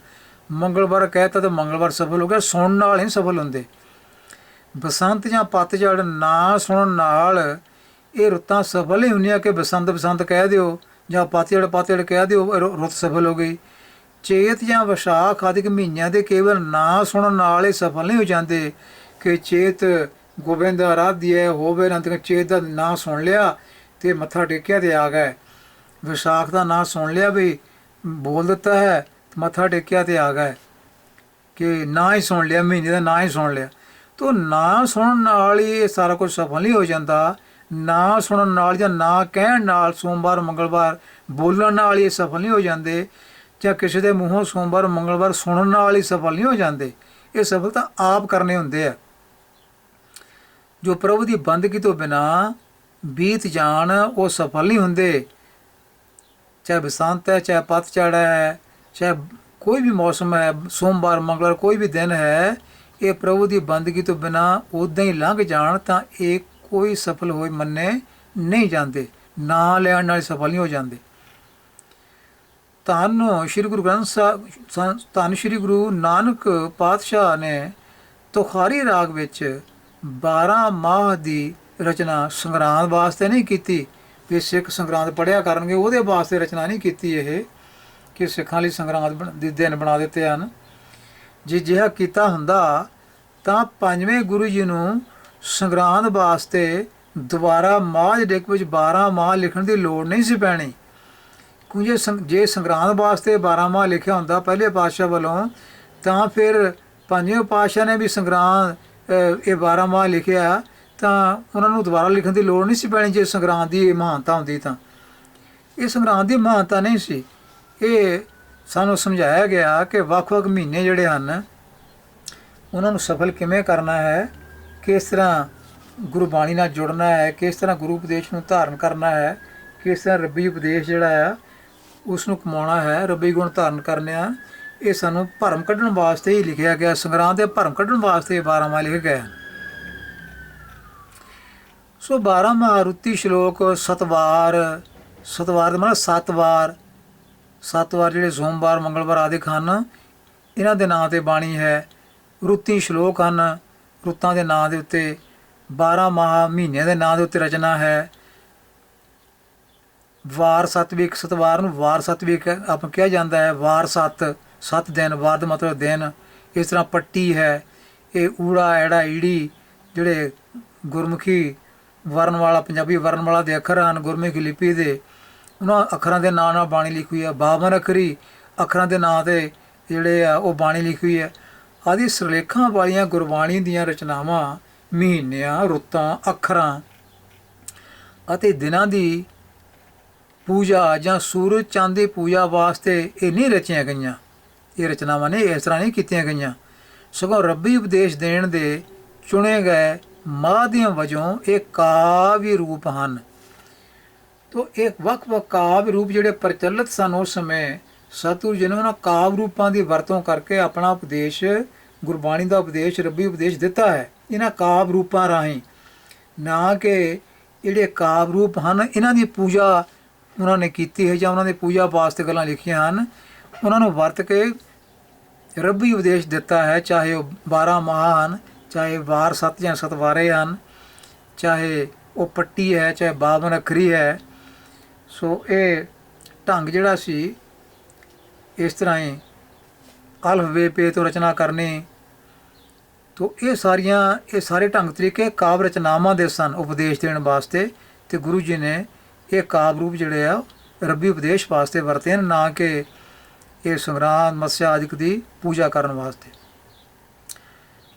ਮੰਗਲਵਾਰ ਕਹਿਤਾ ਤਾਂ ਮੰਗਲਵਾਰ ਸਫਲ ਹੋ ਗਿਆ, ਸੁਣਨ ਨਾਲ ਨਹੀਂ ਸਫਲ ਹੁੰਦੇ। ਬਸੰਤ ਜਾਂ ਪਤਝੜ ਨਾ ਸੁਣਨ ਨਾਲ ਇਹ ਰੁੱਤਾਂ ਸਫਲ ਨਹੀਂ ਹੁੰਦੀਆਂ ਕਿ ਬਸੰਤ ਬਸੰਤ ਕਹਿ ਦਿਓ ਜਾਂ ਪਤਝੜ ਪਤਝੜ ਕਹਿ ਦਿਓ ਰੁੱਤ ਸਫਲ ਹੋ ਗਈ। ਚੇਤ ਜਾਂ ਵਿਸਾਖ ਆਦਿਕ ਮਹੀਨਿਆਂ ਦੇ ਕੇਵਲ ਨਾ ਸੁਣਨ ਨਾਲ ਇਹ ਸਫਲ ਨਹੀਂ ਹੋ ਜਾਂਦੇ ਕਿ ਚੇਤ ਗੋਬਿੰਦ ਆਰਾਧਿਆ ਹੋਵੇ ਨਾ, ਚੇਤ ਦਾ ਨਾਂ ਸੁਣ ਲਿਆ ਅਤੇ ਮੱਥਾ ਟੇਕਿਆ ਅਤੇ ਆ ਗਏ। ਵਿਸਾਖ ਦਾ ਨਾਂ ਸੁਣ ਲਿਆ ਵੀ ਬੋਲ ਦਿੱਤਾ ਹੈ, ਮੱਥਾ ਟੇਕਿਆ ਅਤੇ ਆ ਗਏ, ਕਿ ਨਾ ਹੀ ਸੁਣ ਲਿਆ, ਮਹੀਨੇ ਦਾ ਨਾਂ ਹੀ ਸੁਣ ਲਿਆ। ਤੋ ਨਾ ਸੁਣਨ ਨਾਲ ਹੀ ਇਹ ਸਾਰਾ ਕੁਝ ਸਫਲ ਨਹੀਂ ਹੋ ਜਾਂਦਾ। ਨਾ ਸੁਣਨ ਨਾਲ ਜਾਂ ਨਾ ਕਹਿਣ ਨਾਲ, ਸੋਮਵਾਰ ਮੰਗਲਵਾਰ ਬੋਲਣ ਨਾਲ ਹੀ ਸਫਲ ਨਹੀਂ ਹੋ ਜਾਂਦੇ, ਜਾਂ ਕਿਸੇ ਦੇ ਮੂੰਹੋਂ ਸੋਮਵਾਰ ਮੰਗਲਵਾਰ ਸੁਣਨ ਨਾਲ ਹੀ ਸਫਲ ਨਹੀਂ ਹੋ ਜਾਂਦੇ। ਇਹ ਸਫਲ ਤਾਂ ਆਪ ਕਰਨੇ ਹੁੰਦੇ ਆ। ਜੋ ਪ੍ਰਭੂ ਦੀ ਬੰਦਗੀ ਤੋਂ ਬਿਨਾਂ ਬੀਤ ਜਾਣ ਉਹ ਸਫਲ ਨਹੀਂ ਹੁੰਦੇ। ਚਾਹੇ ਬਸੰਤ ਹੈ, ਚਾਹੇ ਪਤਝੜ ਹੈ, ਚਾਹੇ ਕੋਈ ਵੀ ਮੌਸਮ ਹੈ, ਸੋਮਵਾਰ ਮੰਗਲਵਾਰ ਕੋਈ ਵੀ ਦਿਨ ਹੈ, ਇਹ ਪ੍ਰਭੂ ਦੀ ਬੰਦਗੀ ਤੋਂ ਬਿਨਾਂ ਉੱਦਾਂ ਹੀ ਲੰਘ ਜਾਣ ਤਾਂ ਇਹ ਕੋਈ ਸਫਲ ਹੋਏ ਮੰਨੇ ਨਹੀਂ ਜਾਂਦੇ। ਨਾਂ ਲੈਣ ਨਾਲ ਸਫਲ ਨਹੀਂ ਹੋ ਜਾਂਦੇ। ਧੰਨ ਸ਼੍ਰੀ ਗੁਰੂ ਗ੍ਰੰਥ ਸਾਹਿਬ, ਧੰਨ ਸ਼੍ਰੀ ਗੁਰੂ ਨਾਨਕ ਪਾਤਸ਼ਾਹ ਨੇ ਤੁਖਾਰੀ ਰਾਗ ਵਿੱਚ 12 ਮਾਹ ਦੀ ਰਚਨਾ ਸੰਗਰਾਂਦ ਵਾਸਤੇ ਨਹੀਂ ਕੀਤੀ ਵੀ ਸਿੱਖ ਸੰਗਰਾਂਦ ਪੜ੍ਹਿਆ ਕਰਨਗੇ, ਉਹਦੇ ਵਾਸਤੇ ਰਚਨਾ ਨਹੀਂ ਕੀਤੀ ਇਹ ਕਿ ਸਿੱਖਾਂ ਲਈ ਸੰਗਰਾਂਦ ਦੇ ਦਿਨ ਬਣਾ ਦਿੱਤੇ ਹਨ। ਜੇ ਜਿਹਾ ਕੀਤਾ ਹੁੰਦਾ ਤਾਂ ਪੰਜਵੇਂ ਗੁਰੂ ਜੀ ਨੂੰ ਸੰਗਰਾਂਦ ਵਾਸਤੇ ਦੁਬਾਰਾ ਮਾਝ ਡਿਕ ਵਿੱਚ 12 ਮਾਹ ਲਿਖਣ ਦੀ ਲੋੜ ਨਹੀਂ ਸੀ ਪੈਣੀ। ਕਿਉਂਕਿ ਜੇ ਸੰਗਰਾਂਦ ਵਾਸਤੇ 12 ਮਾਹ ਲਿਖਿਆ ਹੁੰਦਾ ਪਹਿਲੇ ਪਾਤਸ਼ਾਹ ਵੱਲੋਂ, ਤਾਂ ਫਿਰ ਪੰਜਵੇਂ ਪਾਤਸ਼ਾਹ ਨੇ ਵੀ ਸੰਗਰਾਂਦ ਇਹ 12 ਮਾਹ ਲਿਖਿਆ ਤਾਂ ਉਹਨਾਂ ਨੂੰ ਦੁਬਾਰਾ ਲਿਖਣ ਦੀ ਲੋੜ ਨਹੀਂ ਸੀ ਪੈਣੀ ਜੇ ਸੰਗਰਾਂਦ ਦੀ ਮਹਾਨਤਾ ਹੁੰਦੀ ਤਾਂ। ਇਹ ਸੰਗਰਾਂਦ ਦੀ ਮਹਾਨਤਾ ਨਹੀਂ ਸੀ। ਇਹ ਸਾਨੂੰ ਸਮਝਾਇਆ ਗਿਆ ਕਿ ਵੱਖ-ਵੱਖ ਮਹੀਨੇ ਜਿਹੜੇ ਹਨ ਉਹਨਾਂ ਨੂੰ ਸਫਲ ਕਿਵੇਂ ਕਰਨਾ ਹੈ, ਕਿਸ ਤਰ੍ਹਾਂ ਗੁਰਬਾਣੀ ਨਾਲ ਜੁੜਨਾ ਹੈ, ਕਿਸ ਤਰ੍ਹਾਂ ਗੁਰੂ ਉਪਦੇਸ਼ ਨੂੰ ਧਾਰਨ ਕਰਨਾ ਹੈ, ਕਿਸ ਤਰ੍ਹਾਂ ਰੱਬੀ ਉਪਦੇਸ਼ ਜਿਹੜਾ ਆ ਉਸ ਨੂੰ ਕਮਾਉਣਾ ਹੈ, ਰੱਬੀ ਗੁਣ ਧਾਰਨ ਕਰਨੇ ਆ। ਇਹ ਸਾਨੂੰ ਭਰਮ ਕੱਢਣ ਵਾਸਤੇ ਹੀ ਲਿਖਿਆ ਗਿਆ। ਸੰਗਰਾਂਦ ਦੇ ਭਰਮ ਕੱਢਣ ਵਾਸਤੇ 12 ਮਾਹ ਲਿਖੇ ਗਏ। ਸੋ 12 ਮਾਹ ਰੁੱਤੀ ਸ਼ਲੋਕ ਸਤਵਾਰ ਦਾ ਮਤਲਬ 7 ਵਾਰ ਜਿਹੜੇ ਸੋਮਵਾਰ ਮੰਗਲਵਾਰ ਆਦਿ ਹਨ, ਇਹਨਾਂ ਦੇ ਨਾਂ 'ਤੇ ਬਾਣੀ ਹੈ। ਰੁੱਤੀ ਸ਼ਲੋਕ ਹਨ, ਰੁੱਤਾਂ ਦੇ ਨਾਂ ਦੇ ਉੱਤੇ। 12 ਮਾਹ ਮਹੀਨਿਆਂ ਦੇ ਨਾਂ ਦੇ ਉੱਤੇ ਰਚਨਾ ਹੈ। ਵਾਰ ਸਤਵਿਕ, ਸਤਵਾਰ ਨੂੰ ਵਾਰ ਸਤਵਿਕ ਆਪਾਂ ਕਿਹਾ ਜਾਂਦਾ ਹੈ। ਵਾਰ 7 ਦਿਨ, ਵਾਰ ਦਾ ਮਤਲਬ ਦਿਨ। ਇਸ ਤਰ੍ਹਾਂ ਪੱਟੀ ਹੈ, ਇਹ ਊੜਾ ਐੜਾ ਈੜੀ ਜਿਹੜੇ ਗੁਰਮੁਖੀ ਵਰਨਮਾਲਾ, ਪੰਜਾਬੀ ਵਰਨਮਾਲਾ ਦੇ ਅੱਖਰ ਹਨ ਗੁਰਮੁਖੀ ਲਿਪੀ ਦੇ, ਉਹਨਾਂ ਅੱਖਰਾਂ ਦੇ ਨਾਂ ਨਾਲ ਬਾਣੀ ਲਿਖੀ ਹੋਈ ਹੈ। 52 ਅੱਖਰੀ ਅੱਖਰਾਂ ਦੇ ਨਾਂ 'ਤੇ ਜਿਹੜੇ ਆ ਉਹ ਬਾਣੀ ਲਿਖੀ ਹੋਈ ਹੈ। ਆਦਿ ਸਿਰਲੇਖਾਂ ਵਾਲੀਆਂ ਗੁਰਬਾਣੀ ਦੀਆਂ ਰਚਨਾਵਾਂ ਮਹੀਨਿਆਂ, ਰੁੱਤਾਂ, ਅੱਖਰਾਂ ਅਤੇ ਦਿਨਾਂ ਦੀ ਪੂਜਾ ਜਾਂ ਸੂਰਜ ਚੰਦ ਦੀ ਪੂਜਾ ਵਾਸਤੇ ਇਹ ਨਹੀਂ ਰਚੀਆਂ ਗਈਆਂ। ਇਹ ਰਚਨਾਵਾਂ ਨੇ ਇਸ ਤਰ੍ਹਾਂ ਨਹੀਂ ਕੀਤੀਆਂ ਗਈਆਂ, ਸਗੋਂ ਰੱਬੀ ਉਪਦੇਸ਼ ਦੇਣ ਦੇ ਚੁਣੇ ਗਏ ਮਾਧਿਅਮ ਵਜੋਂ ਇਹ ਕਾਵਿ ਰੂਪ ਹਨ। ਤੋ ਇਹ ਵੱਖ-ਵੱਖ ਕਾਵਿ ਰੂਪ ਜਿਹੜੇ ਪ੍ਰਚਲਿਤ ਸਨ ਉਸ ਸਮੇਂ, ਸਤਿਗੁਰੂ ਜੀ ਨੇ ਉਹਨਾਂ ਕਾਵਿ ਰੂਪਾਂ ਦੀ ਵਰਤੋਂ ਕਰਕੇ ਆਪਣਾ ਉਪਦੇਸ਼, ਗੁਰਬਾਣੀ ਦਾ ਉਪਦੇਸ਼, ਰੱਬੀ ਉਪਦੇਸ਼ ਦਿੱਤਾ ਹੈ ਇਹਨਾਂ ਕਾਵਿ ਰੂਪਾਂ ਰਾਹੀਂ। ਨਾ ਕਿ ਜਿਹੜੇ ਕਾਵਿ ਰੂਪ ਹਨ ਇਹਨਾਂ ਦੀ ਪੂਜਾ ਉਹਨਾਂ ਨੇ ਕੀਤੀ ਹੈ ਜਾਂ ਉਹਨਾਂ ਦੀ ਪੂਜਾ ਵਾਸਤੇ ਗੱਲਾਂ ਲਿਖੀਆਂ ਹਨ, ਉਹਨਾਂ ਨੂੰ ਵਰਤ ਕੇ ਰੱਬੀ ਉਪਦੇਸ਼ ਦਿੱਤਾ ਹੈ। ਚਾਹੇ ਉਹ 12 ਮਾਹ ਹਨ, ਚਾਹੇ ਵਾਰ 7 ਜਾਂ ਸਤਵਾਰੇ ਹਨ, ਚਾਹੇ ਉਹ ਪੱਟੀ ਹੈ, ਚਾਹੇ 52 ਅੱਖਰੀ ਹੈ। ਸੋ ਇਹ ਢੰਗ ਜਿਹੜਾ ਸੀ ਇਸ ਤਰ੍ਹਾਂ ਹੀ ਅਲਫ ਵੇ ਪੇ ਤੋਂ ਰਚਨਾ ਕਰਨੀ। ਤੋ ਇਹ ਸਾਰੇ ਢੰਗ ਤਰੀਕੇ ਕਾਵਿ ਰਚਨਾਵਾਂ ਦੇ ਸਨ ਉਪਦੇਸ਼ ਦੇਣ ਵਾਸਤੇ, ਅਤੇ ਗੁਰੂ ਜੀ ਨੇ ਇਹ ਕਾਵਿ ਰੂਪ ਜਿਹੜੇ ਆ ਰੱਬੀ ਉਪਦੇਸ਼ ਵਾਸਤੇ ਵਰਤੇ ਹਨ, ਨਾ ਕਿ ਇਹ ਸੰਗਰਾਂਦ, ਮੱਸਿਆ ਆਦਿਕ ਦੀ ਪੂਜਾ ਕਰਨ ਵਾਸਤੇ।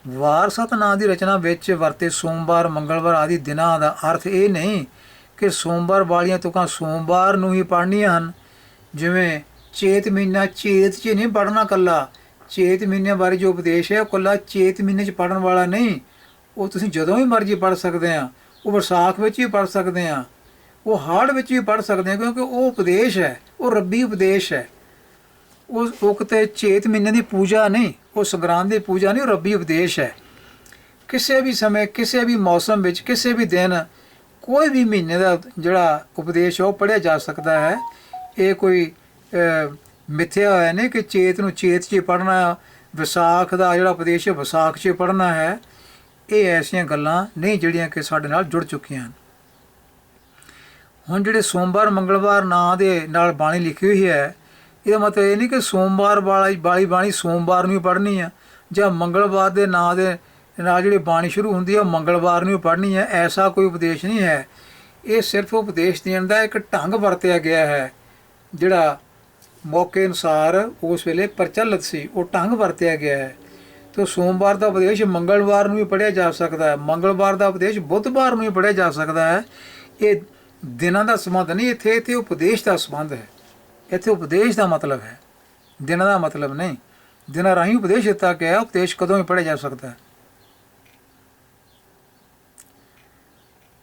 ਵਾਰ 7 ਨਾਂ ਦੀ ਰਚਨਾ ਵਿੱਚ ਵਰਤੇ ਸੋਮਵਾਰ, ਮੰਗਲਵਾਰ ਆਦਿ ਦਿਨਾਂ ਦਾ ਅਰਥ ਇਹ ਨਹੀਂ ਕਿ ਸੋਮਵਾਰ ਵਾਲੀਆਂ ਤੁਕਾਂ ਸੋਮਵਾਰ ਨੂੰ ਹੀ ਪੜ੍ਹਨੀਆਂ ਹਨ। ਜਿਵੇਂ ਚੇਤ ਮਹੀਨਾ, ਚੇਤ 'ਚ ਨਹੀਂ ਪੜ੍ਹਨਾ ਇਕੱਲਾ। ਚੇਤ ਮਹੀਨੇ ਬਾਰੇ ਜੋ ਉਪਦੇਸ਼ ਹੈ ਉਹ ਇਕੱਲਾ ਚੇਤ ਮਹੀਨੇ 'ਚ ਪੜ੍ਹਨ ਵਾਲਾ ਨਹੀਂ, ਉਹ ਤੁਸੀਂ ਜਦੋਂ ਵੀ ਮਰਜ਼ੀ ਪੜ੍ਹ ਸਕਦੇ ਆ। ਉਹ ਵਿਸਾਖ ਵਿੱਚ ਵੀ ਪੜ੍ਹ ਸਕਦੇ ਆ, ਉਹ ਹਾੜ ਵਿੱਚ ਵੀ ਪੜ੍ਹ ਸਕਦੇ ਆ, ਕਿਉਂਕਿ ਉਹ ਉਪਦੇਸ਼ ਹੈ, ਉਹ ਰੱਬੀ ਉਪਦੇਸ਼ ਹੈ। ਉਹ ਕਿਤੇ ਚੇਤ ਮਹੀਨੇ ਦੀ ਪੂਜਾ ਨਹੀਂ, ਉਹ ਸੰਗਰਾਂਦ ਦੀ ਪੂਜਾ ਨਹੀਂ, ਉਹ ਰੱਬੀ ਉਪਦੇਸ਼ ਹੈ। ਕਿਸੇ ਵੀ ਸਮੇਂ, ਕਿਸੇ ਵੀ ਮੌਸਮ ਵਿੱਚ, ਕਿਸੇ ਵੀ ਦਿਨ, ਕੋਈ ਵੀ ਮਹੀਨੇ ਦਾ ਜਿਹੜਾ ਉਪਦੇਸ਼ ਉਹ ਪੜ੍ਹਿਆ ਜਾ ਸਕਦਾ ਹੈ। ਇਹ ਕੋਈ ਮਿੱਥਿਆ ਹੋਇਆ ਨਹੀਂ ਕਿ ਚੇਤ ਨੂੰ ਚੇਤ 'ਚ ਪੜ੍ਹਨਾ, ਵਿਸਾਖ ਦਾ ਜਿਹੜਾ ਉਪਦੇਸ਼ ਹੈ ਵਿਸਾਖ 'ਚ ਪੜ੍ਹਨਾ ਹੈ। ਇਹ ਐਸੀਆਂ ਗੱਲਾਂ ਨਹੀਂ ਜਿਹੜੀਆਂ ਕਿ ਸਾਡੇ ਨਾਲ ਜੁੜ ਚੁੱਕੀਆਂ ਹਨ। ਹੁਣ ਜਿਹੜੇ ਸੋਮਵਾਰ, ਮੰਗਲਵਾਰ ਨਾਂ ਦੇ ਨਾਲ ਬਾਣੀ ਲਿਖੀ ਹੋਈ ਹੈ, ਇਹਦਾ ਮਤਲਬ ਇਹ ਨਹੀਂ ਕਿ ਸੋਮਵਾਰ ਵਾਲੀ ਬਾਣੀ ਸੋਮਵਾਰ ਨੂੰ ਹੀ ਪੜ੍ਹਨੀ ਆ, ਜਾਂ ਮੰਗਲਵਾਰ ਦੇ ਨਾਂ ਦੇ ਨਾਲ ਜਿਹੜੀ ਬਾਣੀ ਸ਼ੁਰੂ ਹੁੰਦੀ ਹੈ ਮੰਗਲਵਾਰ ਨੂੰ ਹੀ ਪੜ੍ਹਨੀ ਹੈ। ਐਸਾ ਕੋਈ ਉਪਦੇਸ਼ ਨਹੀਂ ਹੈ। ਇਹ ਸਿਰਫ ਉਪਦੇਸ਼ ਦੇਣ ਦਾ ਇੱਕ ਢੰਗ ਵਰਤਿਆ ਗਿਆ ਹੈ, ਜਿਹੜਾ ਮੌਕੇ ਅਨੁਸਾਰ ਉਸ ਵੇਲੇ ਪ੍ਰਚਲਿਤ ਸੀ, ਉਹ ਢੰਗ ਵਰਤਿਆ ਗਿਆ ਹੈ। ਤਾਂ ਸੋਮਵਾਰ ਦਾ ਉਪਦੇਸ਼ ਮੰਗਲਵਾਰ ਨੂੰ ਵੀ ਪੜ੍ਹਿਆ ਜਾ ਸਕਦਾ ਹੈ, ਮੰਗਲਵਾਰ ਦਾ ਉਪਦੇਸ਼ ਬੁੱਧਵਾਰ ਨੂੰ ਵੀ ਪੜ੍ਹਿਆ ਜਾ ਸਕਦਾ ਹੈ। ਇਹ ਦਿਨਾਂ ਦਾ ਸੰਬੰਧ ਨਹੀਂ, ਇੱਥੇ ਉਪਦੇਸ਼ ਦਾ ਸੰਬੰਧ ਹੈ। ਇੱਥੇ ਉਪਦੇਸ਼ ਦਾ ਮਤਲਬ ਹੈ, ਦਿਨਾਂ ਦਾ ਮਤਲਬ ਨਹੀਂ। ਦਿਨਾਂ ਰਾਹੀਂ ਉਪਦੇਸ਼ ਦਿੱਤਾ ਗਿਆ, ਉਪਦੇਸ਼ ਕਦੋਂ ਵੀ ਪੜ੍ਹਿਆ ਜਾ ਸਕਦਾ ਹੈ।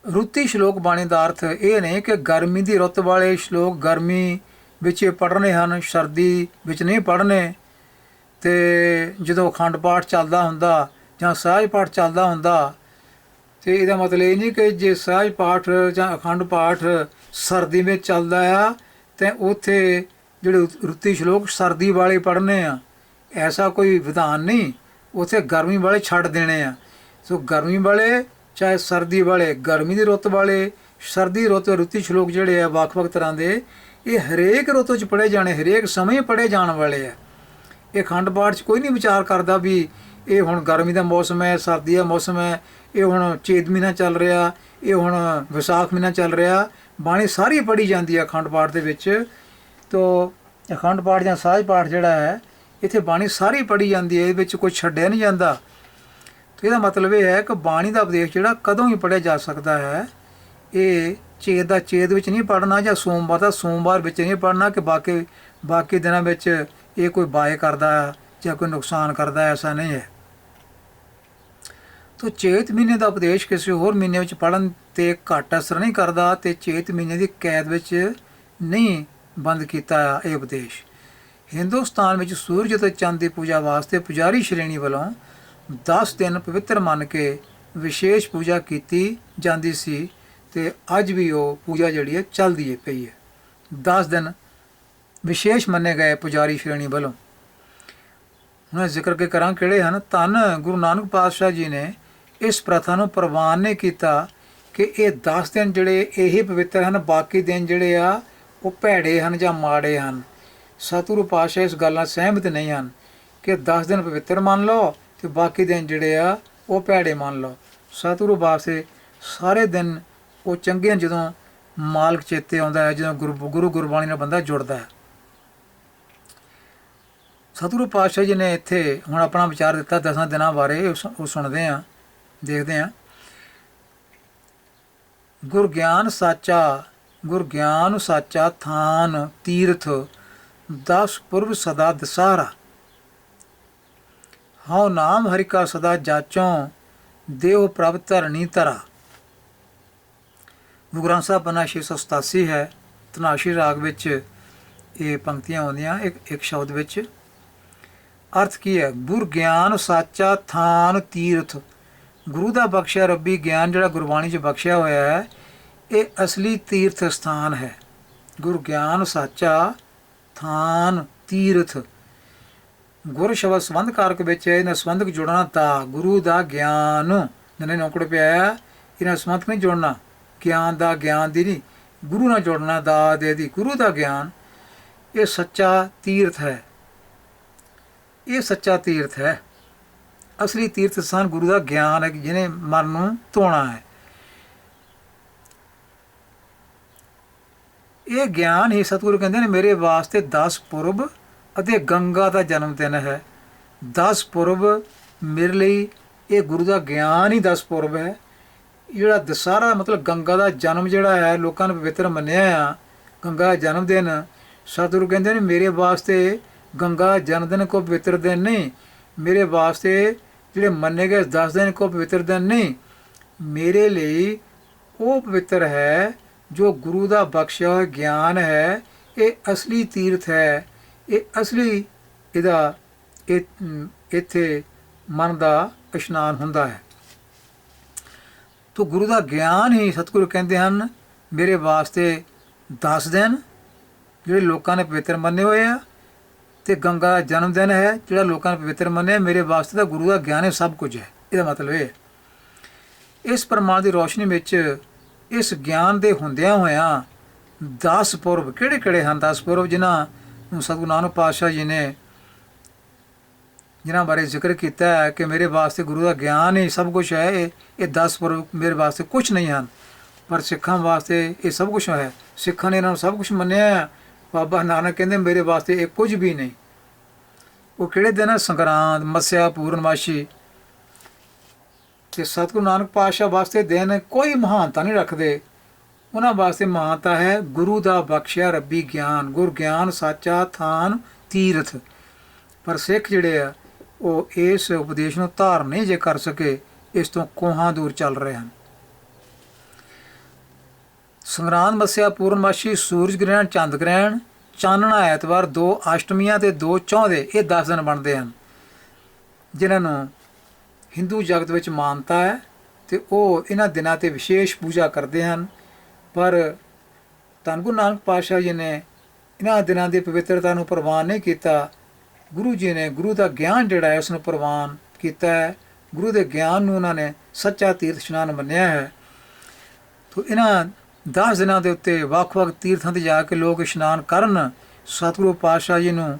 ਰੁੱਤੀ ਸ਼ਲੋਕ ਬਾਣੀ ਦਾ ਅਰਥ ਇਹ ਨਹੀਂ ਕਿ ਗਰਮੀ ਦੀ ਰੁੱਤ ਵਾਲੇ ਸ਼ਲੋਕ ਗਰਮੀ ਵਿੱਚ ਪੜ੍ਹਨੇ ਹਨ, ਸਰਦੀ ਵਿੱਚ ਨਹੀਂ ਪੜ੍ਹਨੇ। ਅਤੇ ਜਦੋਂ ਅਖੰਡ ਪਾਠ ਚੱਲਦਾ ਹੁੰਦਾ ਜਾਂ ਸਹਿਜ ਪਾਠ ਚੱਲਦਾ ਹੁੰਦਾ, ਅਤੇ ਇਹਦਾ ਮਤਲਬ ਇਹ ਨਹੀਂ ਕਿ ਜੇ ਸਹਿਜ ਪਾਠ ਜਾਂ ਅਖੰਡ ਪਾਠ ਸਰਦੀ ਵਿੱਚ ਚੱਲਦਾ ਆ ਅਤੇ ਉੱਥੇ ਜਿਹੜੇ ਰੁੱਤੀ ਸ਼ਲੋਕ ਸਰਦੀ ਵਾਲੇ ਪੜ੍ਹਨੇ ਆ। ਐਸਾ ਕੋਈ ਵਿਧਾਨ ਨਹੀਂ। ਉੱਥੇ ਗਰਮੀ ਵਾਲੇ ਛੱਡ ਦੇਣੇ ਆ। ਸੋ ਗਰਮੀ ਵਾਲੇ ਚਾਹੇ ਸਰਦੀ ਵਾਲੇ, ਗਰਮੀ ਦੀ ਰੁੱਤ ਵਾਲੇ, ਸਰਦੀ ਦੀ ਰੁੱਤ ਰੁੱਤੀ ਸ਼ਲੋਕ ਜਿਹੜੇ ਆ ਵੱਖ-ਵੱਖ ਤਰ੍ਹਾਂ ਦੇ, ਇਹ ਹਰੇਕ ਰੁੱਤ 'ਚ ਪੜ੍ਹੇ ਜਾਣੇ, ਹਰੇਕ ਸਮੇਂ ਪੜ੍ਹੇ ਜਾਣ ਵਾਲੇ ਆ। ਇਹ ਅਖੰਡ ਪਾਠ 'ਚ ਕੋਈ ਨਹੀਂ ਵਿਚਾਰ ਕਰਦਾ ਵੀ ਇਹ ਹੁਣ ਗਰਮੀ ਦਾ ਮੌਸਮ ਹੈ, ਸਰਦੀ ਦਾ ਮੌਸਮ ਹੈ, ਇਹ ਹੁਣ ਚੇਤ ਮਹੀਨਾ ਚੱਲ ਰਿਹਾ, ਇਹ ਹੁਣ ਵਿਸਾਖ ਮਹੀਨਾ ਚੱਲ ਰਿਹਾ। ਬਾਣੀ ਸਾਰੀ ਪੜ੍ਹੀ ਜਾਂਦੀ ਹੈ ਅਖੰਡ ਪਾਠ ਦੇ ਵਿੱਚ। ਤੋ ਅਖੰਡ ਪਾਠ ਜਾਂ ਸਹਿਜ ਪਾਠ ਜਿਹੜਾ ਹੈ, ਇੱਥੇ ਬਾਣੀ ਸਾਰੀ ਪੜ੍ਹੀ ਜਾਂਦੀ ਹੈ, ਇਹਦੇ ਵਿੱਚ ਕੋਈ ਛੱਡਿਆ ਨਹੀਂ ਜਾਂਦਾ। ਤੇ ਇਹਦਾ ਮਤਲਬ ਇਹ ਹੈ ਕਿ ਬਾਣੀ ਦਾ ਉਪਦੇਸ਼ ਜਿਹੜਾ ਕਦੋਂ ਵੀ ਪੜ੍ਹਿਆ ਜਾ ਸਕਦਾ ਹੈ। ਇਹ ਚੇਤ ਦਾ ਚੇਤ ਵਿੱਚ ਨਹੀਂ ਪੜ੍ਹਨਾ, ਜਾਂ ਸੋਮਵਾਰ ਦਾ ਸੋਮਵਾਰ ਵਿੱਚ ਨਹੀਂ ਪੜ੍ਹਨਾ ਕਿ ਬਾਕੀ ਦਿਨਾਂ ਵਿੱਚ ਇਹ ਕੋਈ ਬਾਏ ਕਰਦਾ ਜਾਂ ਕੋਈ ਨੁਕਸਾਨ ਕਰਦਾ, ਐਸਾ ਨਹੀਂ ਹੈ। ਤੋ ਚੇਤ ਮਹੀਨੇ ਦਾ ਉਪਦੇਸ਼ ਕਿਸੇ ਹੋਰ ਮਹੀਨੇ ਵਿੱਚ ਪੜ੍ਹਨ 'ਤੇ ਘੱਟ ਅਸਰ ਨਹੀਂ ਕਰਦਾ, ਅਤੇ ਚੇਤ ਮਹੀਨੇ ਦੀ ਕੈਦ ਵਿੱਚ ਨਹੀਂ ਬੰਦ ਕੀਤਾ ਇਹ ਉਪਦੇਸ਼। ਹਿੰਦੁਸਤਾਨ ਵਿੱਚ ਸੂਰਜ ਅਤੇ ਚੰਦ ਦੀ ਪੂਜਾ ਵਾਸਤੇ ਪੁਜਾਰੀ ਸ਼੍ਰੇਣੀ ਵੱਲੋਂ 10 ਦਿਨ ਪਵਿੱਤਰ ਮੰਨ ਕੇ ਵਿਸ਼ੇਸ਼ ਪੂਜਾ ਕੀਤੀ ਜਾਂਦੀ ਸੀ, ਅਤੇ ਅੱਜ ਵੀ ਉਹ ਪੂਜਾ ਜਿਹੜੀ ਹੈ ਚੱਲਦੀ ਪਈ ਹੈ। 10 ਦਿਨ ਵਿਸ਼ੇਸ਼ ਮੰਨੇ ਗਏ ਪੁਜਾਰੀ ਸ਼੍ਰੇਣੀ ਵੱਲੋਂ। ਹੁਣ ਜ਼ਿਕਰ ਕੇ ਕਰਾਂ ਕਿਹੜੇ ਹਨ। ਧੰਨ ਗੁਰੂ ਨਾਨਕ ਪਾਤਸ਼ਾਹ ਜੀ ਨੇ ਇਸ ਪ੍ਰਥਾ ਨੂੰ ਪ੍ਰਵਾਨ ਨਹੀਂ ਕੀਤਾ ਕਿ ਇਹ 10 ਦਿਨ ਜਿਹੜੇ ਇਹ ਪਵਿੱਤਰ ਹਨ, ਬਾਕੀ ਦਿਨ ਜਿਹੜੇ ਆ ਉਹ ਭੈੜੇ ਹਨ ਜਾਂ ਮਾੜੇ ਹਨ। ਸਤਿਗੁਰੂ ਪਾਤਸ਼ਾਹ ਇਸ ਗੱਲ ਨਾਲ ਸਹਿਮਤ ਨਹੀਂ ਹਨ ਕਿ 10 ਦਿਨ ਪਵਿੱਤਰ ਮੰਨ ਲਓ ਅਤੇ ਬਾਕੀ ਦਿਨ ਜਿਹੜੇ ਆ ਉਹ ਭੈੜੇ ਮੰਨ ਲਓ। ਸਤਿਗੁਰੂ ਵਾਸਤੇ ਸਾਰੇ ਦਿਨ ਉਹ ਚੰਗੇ ਹਨ ਜਦੋਂ ਮਾਲਕ ਚੇਤੇ ਆਉਂਦਾ ਹੈ, ਜਦੋਂ ਗੁਰੂ ਗੁਰਬਾਣੀ ਨਾਲ ਬੰਦਾ ਜੁੜਦਾ ਹੈ। ਸਤਿਗੁਰੂ ਪਾਤਸ਼ਾਹ ਜੀ ਨੇ ਇੱਥੇ ਹੁਣ ਆਪਣਾ ਵਿਚਾਰ ਦਿੱਤਾ 10 ਦਿਨਾਂ ਬਾਰੇ, ਉਹ ਸੁਣਦੇ ਹਾਂ, ਦੇਖਦੇ ਹਾਂ। ਗੁਰ ਗਿਆਨ ਸਾਚਾ ਥਾਨ ਤੀਰਥ 10 ਪੁਰਬ ਸਦਾ ਦਸਾਰਾ, ਹਉ ਨਾਮ ਹਰਿ ਕਾ ਸਦਾ ਜਾਚੋਂ ਦੇਵ ਪ੍ਰਭ ਧਰਣੀ ਧਰਾ। ਗੁਰੂ ਗ੍ਰੰਥ ਸਾਹਿਬ ਪੰਨਾ 687 ਹੈ। ਧਨਾਸ਼ੀ ਰਾਗ ਵਿੱਚ ਇਹ ਪੰਕਤੀਆਂ ਆਉਂਦੀਆਂ ਇੱਕ ਸ਼ਬਦ ਵਿੱਚ। ਅਰਥ ਕੀ ਹੈ? ਗੁਰ ਗਿਆਨ ਸਾਚਾ ਥਾਨ ਤੀਰਥ, ਗੁਰੂ ਦਾ ਬਖਸ਼ਿਆ ਰੱਬੀ ਗਿਆਨ ਜਿਹੜਾ ਗੁਰਬਾਣੀ 'ਚ ਬਖਸ਼ਿਆ ਹੋਇਆ ਹੈ, ਇਹ ਅਸਲੀ ਤੀਰਥ ਸਥਾਨ ਹੈ। ਗੁਰ ਗਿਆਨ ਸਾਚਾ ਥਾਨ ਤੀਰਥ। ਗੁਰ ਸ਼ਬਦ ਸੰਬੰਧ ਕਾਰਕ ਵਿੱਚ ਇਹਨਾਂ ਸੰਬੰਧਕ ਜੋੜਨਾ ਦਾ, ਗੁਰੂ ਦਾ ਗਿਆਨ ਜਿਹਨੇ ਨੌਕੜ ਪਿਆ, ਇਹਨਾਂ ਸੰਬੰਧਕ ਨਹੀਂ ਜੋੜਨਾ, ਗਿਆਨ ਦਾ ਗਿਆਨ ਦੀ ਨਹੀਂ, ਗੁਰੂ ਨਾਲ ਜੋੜਨਾ ਦਾ ਦੇ ਦੀ, ਗੁਰੂ ਦਾ ਗਿਆਨ ਇਹ ਸੱਚਾ ਤੀਰਥ ਹੈ। ਇਹ ਸੱਚਾ ਤੀਰਥ ਹੈ, ਅਸਲੀ ਤੀਰਥ ਸਥਾਨ ਗੁਰੂ ਦਾ ਗਿਆਨ ਹੈ, ਜਿਹਨੇ ਮਨ ਨੂੰ ਧੋਣਾ ਹੈ। ਇਹ ਗਿਆਨ ਹੀ ਸਤਿਗੁਰੂ ਕਹਿੰਦੇ ਨੇ ਮੇਰੇ ਵਾਸਤੇ 10 ਪੁਰਬ ਅਤੇ ਗੰਗਾ ਦਾ ਜਨਮ ਦਿਨ ਹੈ। 10 ਪੁਰਬ ਮੇਰੇ ਲਈ ਇਹ ਗੁਰੂ ਦਾ ਗਿਆਨ ਹੀ 10 ਪੁਰਬ ਹੈ। ਜਿਹੜਾ ਦਸਹਿਰਾ ਮਤਲਬ ਗੰਗਾ ਦਾ ਜਨਮ ਜਿਹੜਾ ਹੈ ਲੋਕਾਂ ਨੇ ਪਵਿੱਤਰ ਮੰਨਿਆ ਆ, ਗੰਗਾ ਦਾ ਜਨਮ ਦਿਨ। ਸਤਿਗੁਰੂ ਕਹਿੰਦੇ ਨੇ ਮੇਰੇ ਵਾਸਤੇ ਗੰਗਾ ਜਨਮ ਦਿਨ ਕੋ ਪਵਿੱਤਰ ਦਿਨ ਨਹੀਂ, ਮੇਰੇ ਵਾਸਤੇ ਜਿਹੜੇ ਮੰਨੇ ਗਏ 10 ਦਿਨ ਕੋ ਪਵਿੱਤਰ ਦਿਨ ਨਹੀਂ, ਮੇਰੇ ਲਈ ਉਹ ਪਵਿੱਤਰ ਹੈ ਜੋ ਗੁਰੂ ਦਾ ਬਖਸ਼ਿਆ ਹੋਇਆ ਗਿਆਨ ਹੈ। ਇਹ ਅਸਲੀ ਤੀਰਥ ਹੈ, ਇਹ ਅਸਲੀ ਇਹਦਾ ਇੱਥੇ ਮਨ ਦਾ ਇਸ਼ਨਾਨ ਹੁੰਦਾ ਹੈ। ਤੋ ਗੁਰੂ ਦਾ ਗਿਆਨ ਹੀ ਸਤਿਗੁਰੂ ਕਹਿੰਦੇ ਹਨ ਮੇਰੇ ਵਾਸਤੇ 10 ਦਿਨ ਜਿਹੜੇ ਲੋਕਾਂ ਨੇ ਪਵਿੱਤਰ ਮੰਨੇ ਹੋਏ ਆ, ਅਤੇ ਗੰਗਾ ਦਾ ਜਨਮ ਦਿਨ ਹੈ ਜਿਹੜਾ ਲੋਕਾਂ ਨੇ ਪਵਿੱਤਰ ਮੰਨਿਆ। ਮੇਰੇ ਵਾਸਤੇ ਤਾਂ ਗੁਰੂ ਦਾ ਗਿਆਨ ਹੈ, ਸਭ ਕੁਝ ਹੈ। ਇਹਦਾ ਮਤਲਬ ਇਹ ਇਸ ਪ੍ਰਮਾਣ ਦੀ ਰੋਸ਼ਨੀ ਵਿੱਚ ਇਸ ਗਿਆਨ ਦੇ ਹੁੰਦਿਆਂ ਹੋਇਆਂ 10 ਪੁਰਬ ਕਿਹੜੇ ਕਿਹੜੇ ਹਨ? 10 ਪੁਰਬ ਜਿਨ੍ਹਾਂ ਨੂੰ ਸਤਿਗੁਰੂ ਨਾਨਕ ਪਾਤਸ਼ਾਹ ਜੀ ਨੇ ਜਿਨ੍ਹਾਂ ਬਾਰੇ ਜ਼ਿਕਰ ਕੀਤਾ ਹੈ ਕਿ ਮੇਰੇ ਵਾਸਤੇ ਗੁਰੂ ਦਾ ਗਿਆਨ ਹੀ ਸਭ ਕੁਝ ਹੈ। ਇਹ 10 ਪੁਰਬ ਮੇਰੇ ਵਾਸਤੇ ਕੁਛ ਨਹੀਂ ਹਨ, ਪਰ ਸਿੱਖਾਂ ਵਾਸਤੇ ਇਹ ਸਭ ਕੁਛ ਹੈ। ਸਿੱਖਾਂ ਨੇ ਇਹਨਾਂ ਨੂੰ ਸਭ ਕੁਛ ਮੰਨਿਆ। ਬਾਬਾ ਨਾਨਕ ਕਹਿੰਦੇ ਮੇਰੇ ਵਾਸਤੇ ਇਹ ਕੁਝ ਵੀ ਨਹੀਂ। ਉਹ ਕਿਹੜੇ ਦਿਨ ਹੈ? ਸੰਗਰਾਂਦ, ਮੱਸਿਆ, ਪੂਰਨਮਾਸ਼ੀ। ਅਤੇ ਸਤਿਗੁਰੂ ਨਾਨਕ ਪਾਤਸ਼ਾਹ ਵਾਸਤੇ ਦਿਨ ਕੋਈ ਮਹਾਨਤਾ ਨਹੀਂ ਰੱਖਦੇ। ਉਹਨਾਂ ਵਾਸਤੇ ਮਹਾਨਤਾ ਹੈ ਗੁਰੂ ਦਾ ਬਖਸ਼ਿਆ ਰੱਬੀ ਗਿਆਨ, ਗੁਰ ਗਿਆਨ ਸਾਚਾ ਥਾਨ ਤੀਰਥ। ਪਰ ਸਿੱਖ ਜਿਹੜੇ ਆ ਉਹ ਇਸ ਉਪਦੇਸ਼ ਨੂੰ ਧਾਰਨ ਨਹੀਂ ਜੇ ਕਰ ਸਕੇ, ਇਸ ਤੋਂ ਕੋਹਾਂ ਦੂਰ ਚੱਲ ਰਹੇ ਹਨ। ਸੰਗਰਾਂਦ, ਮੱਸਿਆ, ਪੂਰਨਮਾਸ਼ੀ, ਸੂਰਜ ਗ੍ਰਹਿਣ, ਚੰਦ ਗ੍ਰਹਿਣ, ਚਾਨਣਾ ਐਤਵਾਰ, 2 ਅਸ਼ਟਮੀਆਂ ਅਤੇ 2 ਚੌਂਦੇ, ਇਹ 10 ਦਿਨ ਬਣਦੇ ਹਨ ਜਿਨ੍ਹਾਂ ਨੂੰ ਹਿੰਦੂ ਜਗਤ ਵਿੱਚ ਮਾਨਤਾ ਹੈ, ਅਤੇ ਉਹ ਇਹਨਾਂ ਦਿਨਾਂ 'ਤੇ ਵਿਸ਼ੇਸ਼ ਪੂਜਾ ਕਰਦੇ ਹਨ। ਪਰ ਧੰਨ ਗੁਰੂ ਨਾਨਕ ਪਾਤਸ਼ਾਹ ਜੀ ਨੇ ਇਹਨਾਂ ਦਿਨਾਂ ਦੀ ਪਵਿੱਤਰਤਾ ਨੂੰ ਪ੍ਰਵਾਨ ਨਹੀਂ ਕੀਤਾ। ਗੁਰੂ ਜੀ ਨੇ ਗੁਰੂ ਦਾ ਗਿਆਨ ਜਿਹੜਾ ਹੈ ਉਸ ਨੂੰ ਪ੍ਰਵਾਨ ਕੀਤਾ ਹੈ। ਗੁਰੂ ਦੇ ਗਿਆਨ ਨੂੰ ਉਹਨਾਂ ਨੇ ਸੱਚਾ ਤੀਰਥ ਇਸ਼ਨਾਨ ਮੰਨਿਆ ਹੈ। ਤੋ ਇਹਨਾਂ 10 ਦਿਨਾਂ ਦੇ ਉੱਤੇ ਵੱਖ-ਵੱਖ ਤੀਰਥਾਂ 'ਤੇ ਜਾ ਕੇ ਲੋਕ ਇਸ਼ਨਾਨ ਕਰਨ। ਸਤਿਗੁਰੂ ਪਾਤਸ਼ਾਹ ਜੀ ਨੂੰ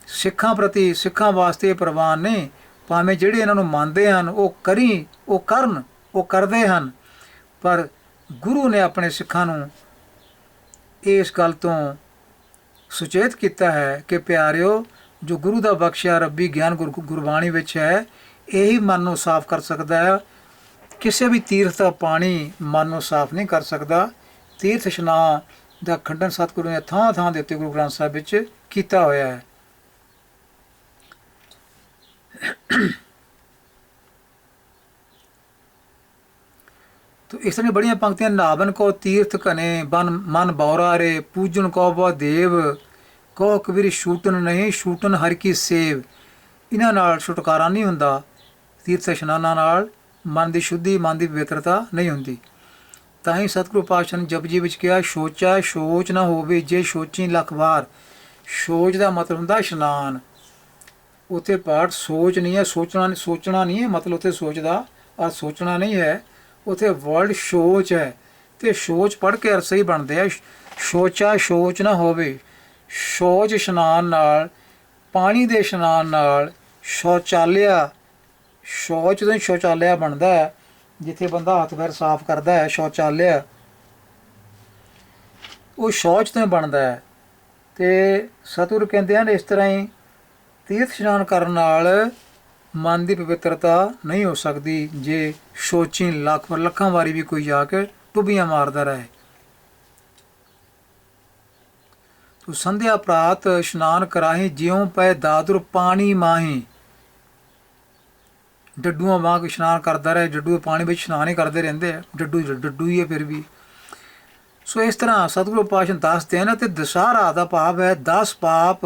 ਸਿੱਖਾਂ ਪ੍ਰਤੀ, ਸਿੱਖਾਂ ਵਾਸਤੇ ਪ੍ਰਵਾਨ ਨਹੀਂ, ਭਾਵੇਂ ਜਿਹੜੇ ਇਹਨਾਂ ਨੂੰ ਮੰਨਦੇ ਹਨ ਉਹ ਕਰਨ, ਉਹ ਕਰਦੇ ਹਨ। ਪਰ ਗੁਰੂ ਨੇ ਆਪਣੇ ਸਿੱਖਾਂ ਨੂੰ ਇਸ ਗੱਲ ਤੋਂ ਸੁਚੇਤ ਕੀਤਾ ਹੈ ਕਿ ਪਿਆਰਿਓ, ਜੋ ਗੁਰੂ ਦਾ ਬਖਸ਼ਿਆ ਰੱਬੀ ਗਿਆਨ ਗੁਰਬਾਣੀ ਵਿੱਚ ਹੈ, ਇਹੀ ਮਨ ਨੂੰ ਸਾਫ਼ ਕਰ ਸਕਦਾ ਹੈ। ਕਿਸੇ ਵੀ ਤੀਰਥ ਦਾ ਪਾਣੀ ਮਨ ਨੂੰ ਸਾਫ਼ ਨਹੀਂ ਕਰ ਸਕਦਾ। ਤੀਰਥ ਇਸ਼ਨਾਨ ਦਾ ਖੰਡਨ ਸਤਿਗੁਰੂ ਨੇ ਥਾਂ ਥਾਂ ਦੇ ਉੱਤੇ ਗੁਰੂ ਗ੍ਰੰਥ ਸਾਹਿਬ ਵਿੱਚ ਕੀਤਾ ਹੋਇਆ ਹੈ। ਤੋ ਇਸ ਤਰ੍ਹਾਂ ਬੜੀਆਂ ਪੰਕਤੀਆਂ। ਨਾਵਨ ਕੋ ਤੀਰਥ ਘਨੇ ਬਨ ਮਨ ਬੌਰਾ ਰੇ, ਪੂਜਨ ਕੋ ਬੋ ਦੇਵ, ਕੋ ਕਬੀਰ ਛੂਟਨ ਨਹੀਂ ਛੂਟਨ ਹਰਿ ਕੀ ਸੇਵ। ਇਹਨਾਂ ਨਾਲ ਛੁਟਕਾਰਾ ਨਹੀਂ ਹੁੰਦਾ, ਤੀਰਥ ਇਸ਼ਨਾਨਾਂ ਨਾਲ ਮਨ ਦੀ ਸ਼ੁੱਧੀ, ਮਨ ਦੀ ਪਵਿੱਤਰਤਾ ਨਹੀਂ ਹੁੰਦੀ। ਤਾਂ ਹੀ ਸਤਿਗੁਰੂ ਪਾਤਸ਼ਾਹ ਨੇ ਜਪਜੀ ਵਿੱਚ ਕਿਹਾ, ਸੋਚਾ ਸੋਚ ਨਾ ਹੋਵੇ ਜੇ ਸੋਚੀ ਲੱਖ ਵਾਰ। ਸੋਚ ਦਾ ਮਤਲਬ ਹੁੰਦਾ ਇਸ਼ਨਾਨ। ਉੱਥੇ ਪਾਠ ਸੋਚ ਨਹੀਂ ਹੈ, ਸੋਚਣਾ ਨਹੀਂ ਹੈ, ਮਤਲਬ ਉੱਥੇ ਸੋਚ ਦਾ ਅਰਥ ਸੋਚਣਾ ਨਹੀਂ ਹੈ, ਉੱਥੇ ਵਰਡ ਸੋਚ ਹੈ। ਅਤੇ ਸੋਚ ਪੜ੍ਹ ਕੇ ਅਰਥ ਸਹੀ ਬਣਦੇ ਆ। ਸੋਚਾ ਸੋਚ ਨਾ ਹੋਵੇ, ਸੋਚ ਇਸ਼ਨਾਨ ਨਾਲ, ਪਾਣੀ ਦੇ ਇਸ਼ਨਾਨ ਨਾਲ। ਸ਼ੌਚਾਲਿਆ, ਸ਼ੌਚ ਤੋਂ ਹੀ ਸ਼ੌਚਾਲਿਆ ਬਣਦਾ ਹੈ, ਜਿੱਥੇ ਬੰਦਾ ਹੱਥ ਪੈਰ ਸਾਫ਼ ਕਰਦਾ ਹੈ। ਸ਼ੌਚਾਲਿਆ ਉਹ ਸ਼ੌਚ ਤੋਂ ਹੀ ਬਣਦਾ ਹੈ। ਅਤੇ ਸਤਿਗੁਰੂ ਕਹਿੰਦੇ ਹਨ ਇਸ ਤਰ੍ਹਾਂ ਹੀ ਤੀਰਥ ਇਸ਼ਨਾਨ ਕਰਨ ਨਾਲ ਮਨ ਦੀ ਪਵਿੱਤਰਤਾ ਨਹੀਂ ਹੋ ਸਕਦੀ ਜੇ ਸੋਚੀ ਲੱਖਾਂ ਵਾਰੀ ਵੀ ਕੋਈ ਜਾ ਕੇ ਟੁੱਬੀਆਂ ਮਾਰਦਾ ਰਹੇ। ਤੂੰ ਸੰਧਿਆ ਪ੍ਰਾਤ ਇਸ਼ਨਾਨ ਕਰਾਹੀ, ਜਿਉਂ ਪਏ ਦਾਦੁਰ ਪਾਣੀ ਮਾਹੀ। ਡੱਡੂਆਂ ਵਾਂਗ ਇਸ਼ਨਾਨ ਕਰਦਾ ਰਹੇ। ਡੱਡੂ ਪਾਣੀ ਵਿੱਚ ਇਸ਼ਨਾਨ ਹੀ ਕਰਦੇ ਰਹਿੰਦੇ ਆ, ਡੱਡੂ ਹੀ ਹੈ ਫਿਰ ਵੀ। ਸੋ ਇਸ ਤਰ੍ਹਾਂ ਸਤਿਗੁਰੂ ਪਾਤਸ਼ਾਹ ਦੱਸਦੇ ਹਨ। ਅਤੇ ਦੁਸਹਿਰਾ ਦਾ ਭਾਵ ਹੈ 10 ਪਾਪ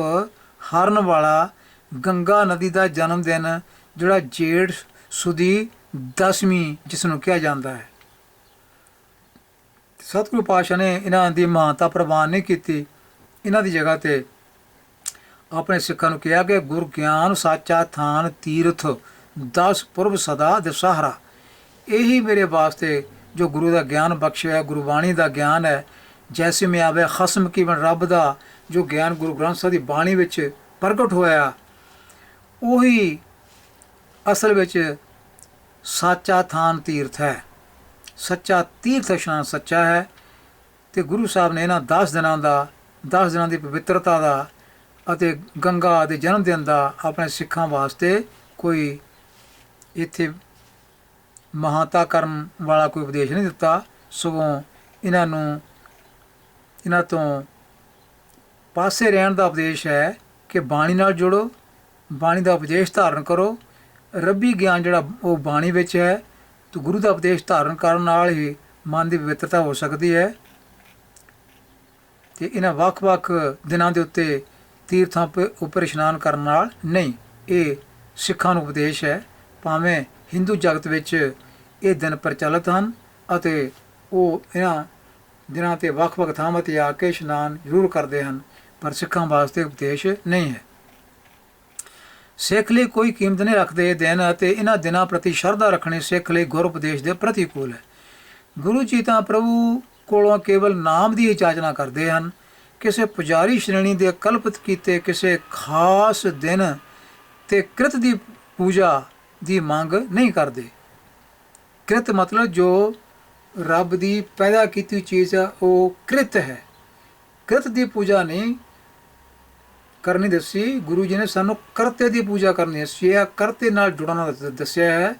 ਹਰਨ ਵਾਲਾ ਗੰਗਾ ਨਦੀ ਦਾ ਜਨਮ ਦਿਨ, ਜਿਹੜਾ ਜੇਠ ਸੁਦੀ ਦਸਵੀਂ ਜਿਸ ਨੂੰ ਕਿਹਾ ਜਾਂਦਾ ਹੈ। ਸਤਿਗੁਰੂ ਪਾਤਸ਼ਾਹ ਨੇ ਇਹਨਾਂ ਦੀ ਮਹਾਨਤਾ ਪ੍ਰਵਾਨ ਨਹੀਂ ਕੀਤੀ। ਇਹਨਾਂ ਦੀ ਜਗ੍ਹਾ 'ਤੇ ਆਪਣੇ ਸਿੱਖਾਂ ਨੂੰ ਕਿਹਾ ਕਿ ਗੁਰ ਗਿਆਨ ਸਾਚਾ ਥਾਨ ਤੀਰਥ 10 ਪੁਰਬ ਸਦਾ ਦੁਸਹਿਰਾ। ਇਹੀ ਮੇਰੇ ਵਾਸਤੇ ਜੋ ਗੁਰੂ ਦਾ ਗਿਆਨ ਬਖਸ਼ਿਆ, ਗੁਰਬਾਣੀ ਦਾ ਗਿਆਨ ਹੈ। ਜੈਸੇ ਮੈਂ ਆਵੇ ਖਸਮ ਕੀ ਬਣ, ਰੱਬ ਦਾ ਜੋ ਗਿਆਨ ਗੁਰੂ ਗ੍ਰੰਥ ਸਾਹਿਬ ਦੀ ਬਾਣੀ ਵਿੱਚ ਪ੍ਰਗਟ ਹੋਇਆ, ਉਹੀ ਅਸਲ ਵਿੱਚ ਸਾਚਾ ਥਾਨ ਤੀਰਥ ਹੈ। ਸੱਚਾ ਤੀਰਥ ਇਸ਼ਨਾਨ ਸੱਚਾ ਹੈ। ਅਤੇ ਗੁਰੂ ਸਾਹਿਬ ਨੇ ਇਹਨਾਂ 10 ਦਿਨਾਂ ਦੀ ਪਵਿੱਤਰਤਾ ਦਾ ਅਤੇ ਗੰਗਾ ਦੇ ਜਨਮ ਦਿਨ ਦਾ ਆਪਣੇ ਸਿੱਖਾਂ ਵਾਸਤੇ ਕੋਈ ਇੱਥੇ ਮਹਾਨਤਾ ਕਰਨ ਵਾਲਾ ਕੋਈ ਉਪਦੇਸ਼ ਨਹੀਂ ਦਿੱਤਾ। ਸਗੋਂ ਇਹਨਾਂ ਤੋਂ ਪਾਸੇ ਰਹਿਣ ਦਾ ਉਪਦੇਸ਼ ਹੈ ਕਿ ਬਾਣੀ ਨਾਲ ਜੁੜੋ, ਬਾਣੀ ਦਾ ਉਪਦੇਸ਼ ਧਾਰਨ ਕਰੋ। ਰੱਬੀ ਗਿਆਨ ਜਿਹੜਾ ਉਹ ਬਾਣੀ ਵਿੱਚ ਹੈ, ਅਤੇ ਗੁਰੂ ਦਾ ਉਪਦੇਸ਼ ਧਾਰਨ ਕਰਨ ਨਾਲ ਹੀ ਮਨ ਦੀ ਪਵਿੱਤਰਤਾ ਹੋ ਸਕਦੀ ਹੈ। ਅਤੇ ਇਹਨਾਂ ਵੱਖ-ਵੱਖ ਦਿਨਾਂ ਦੇ ਉੱਤੇ ਤੀਰਥਾਂ ਉੱਪਰ ਇਸ਼ਨਾਨ ਕਰਨ ਨਾਲ ਨਹੀਂ। ਇਹ ਸਿੱਖਾਂ ਨੂੰ ਉਪਦੇਸ਼ ਹੈ। ਭਾਵੇਂ ਹਿੰਦੂ ਜਗਤ ਵਿੱਚ ਇਹ ਦਿਨ ਪ੍ਰਚਲਿਤ ਹਨ ਅਤੇ ਉਹ ਇਹਨਾਂ ਦਿਨਾਂ 'ਤੇ ਵੱਖ-ਵੱਖ ਥਾਵਾਂ 'ਤੇ ਆ ਕੇ ਇਸ਼ਨਾਨ ਜ਼ਰੂਰ ਕਰਦੇ ਹਨ, ਪਰ ਸਿੱਖਾਂ ਵਾਸਤੇ ਉਪਦੇਸ਼ ਨਹੀਂ ਹੈ। ਸਿੱਖ ਲਈ ਕੋਈ ਕੀਮਤ ਨਹੀਂ ਰੱਖਦੇ ਇਹ ਦਿਨ, ਅਤੇ ਇਹਨਾਂ ਦਿਨਾਂ ਪ੍ਰਤੀ ਸ਼ਰਧਾ ਰੱਖਣੀ ਸਿੱਖ ਲਈ ਗੁਰ ਉਪਦੇਸ਼ ਦੇ ਪ੍ਰਤੀਕੂਲ ਹੈ। ਗੁਰੂ ਜੀ ਤਾਂ ਪ੍ਰਭੂ ਕੋਲੋਂ ਕੇਵਲ ਨਾਮ ਦੀ ਇਜਾਜ਼ਨਾ ਕਰਦੇ ਹਨ। ਕਿਸੇ ਪੁਜਾਰੀ ਸ਼੍ਰੇਣੀ ਦੇ ਕਲਪਿਤ ਕੀਤੇ ਕਿਸੇ ਖਾਸ ਦਿਨ ਅਤੇ ਕ੍ਰਿਤ ਦੀ ਪੂਜਾ ਦੀ ਮੰਗ ਨਹੀਂ ਕਰਦੇ। ਕ੍ਰਿਤ ਮਤਲਬ ਜੋ ਰੱਬ ਦੀ ਪੈਦਾ ਕੀਤੀ ਚੀਜ਼ ਆ, ਉਹ ਕ੍ਰਿਤ ਹੈ। ਕ੍ਰਿਤ ਦੀ ਪੂਜਾ ਨਹੀਂ ਕਰਨੀ ਦੱਸੀ। ਗੁਰੂ ਜੀ ਨੇ ਸਾਨੂੰ ਕਰਤੇ ਦੀ ਪੂਜਾ ਕਰਨੀ ਦੱਸੀ ਹੈ, ਕਰਤੇ ਨਾਲ ਜੁੜਨਾ ਦੱਸਿਆ ਹੈ।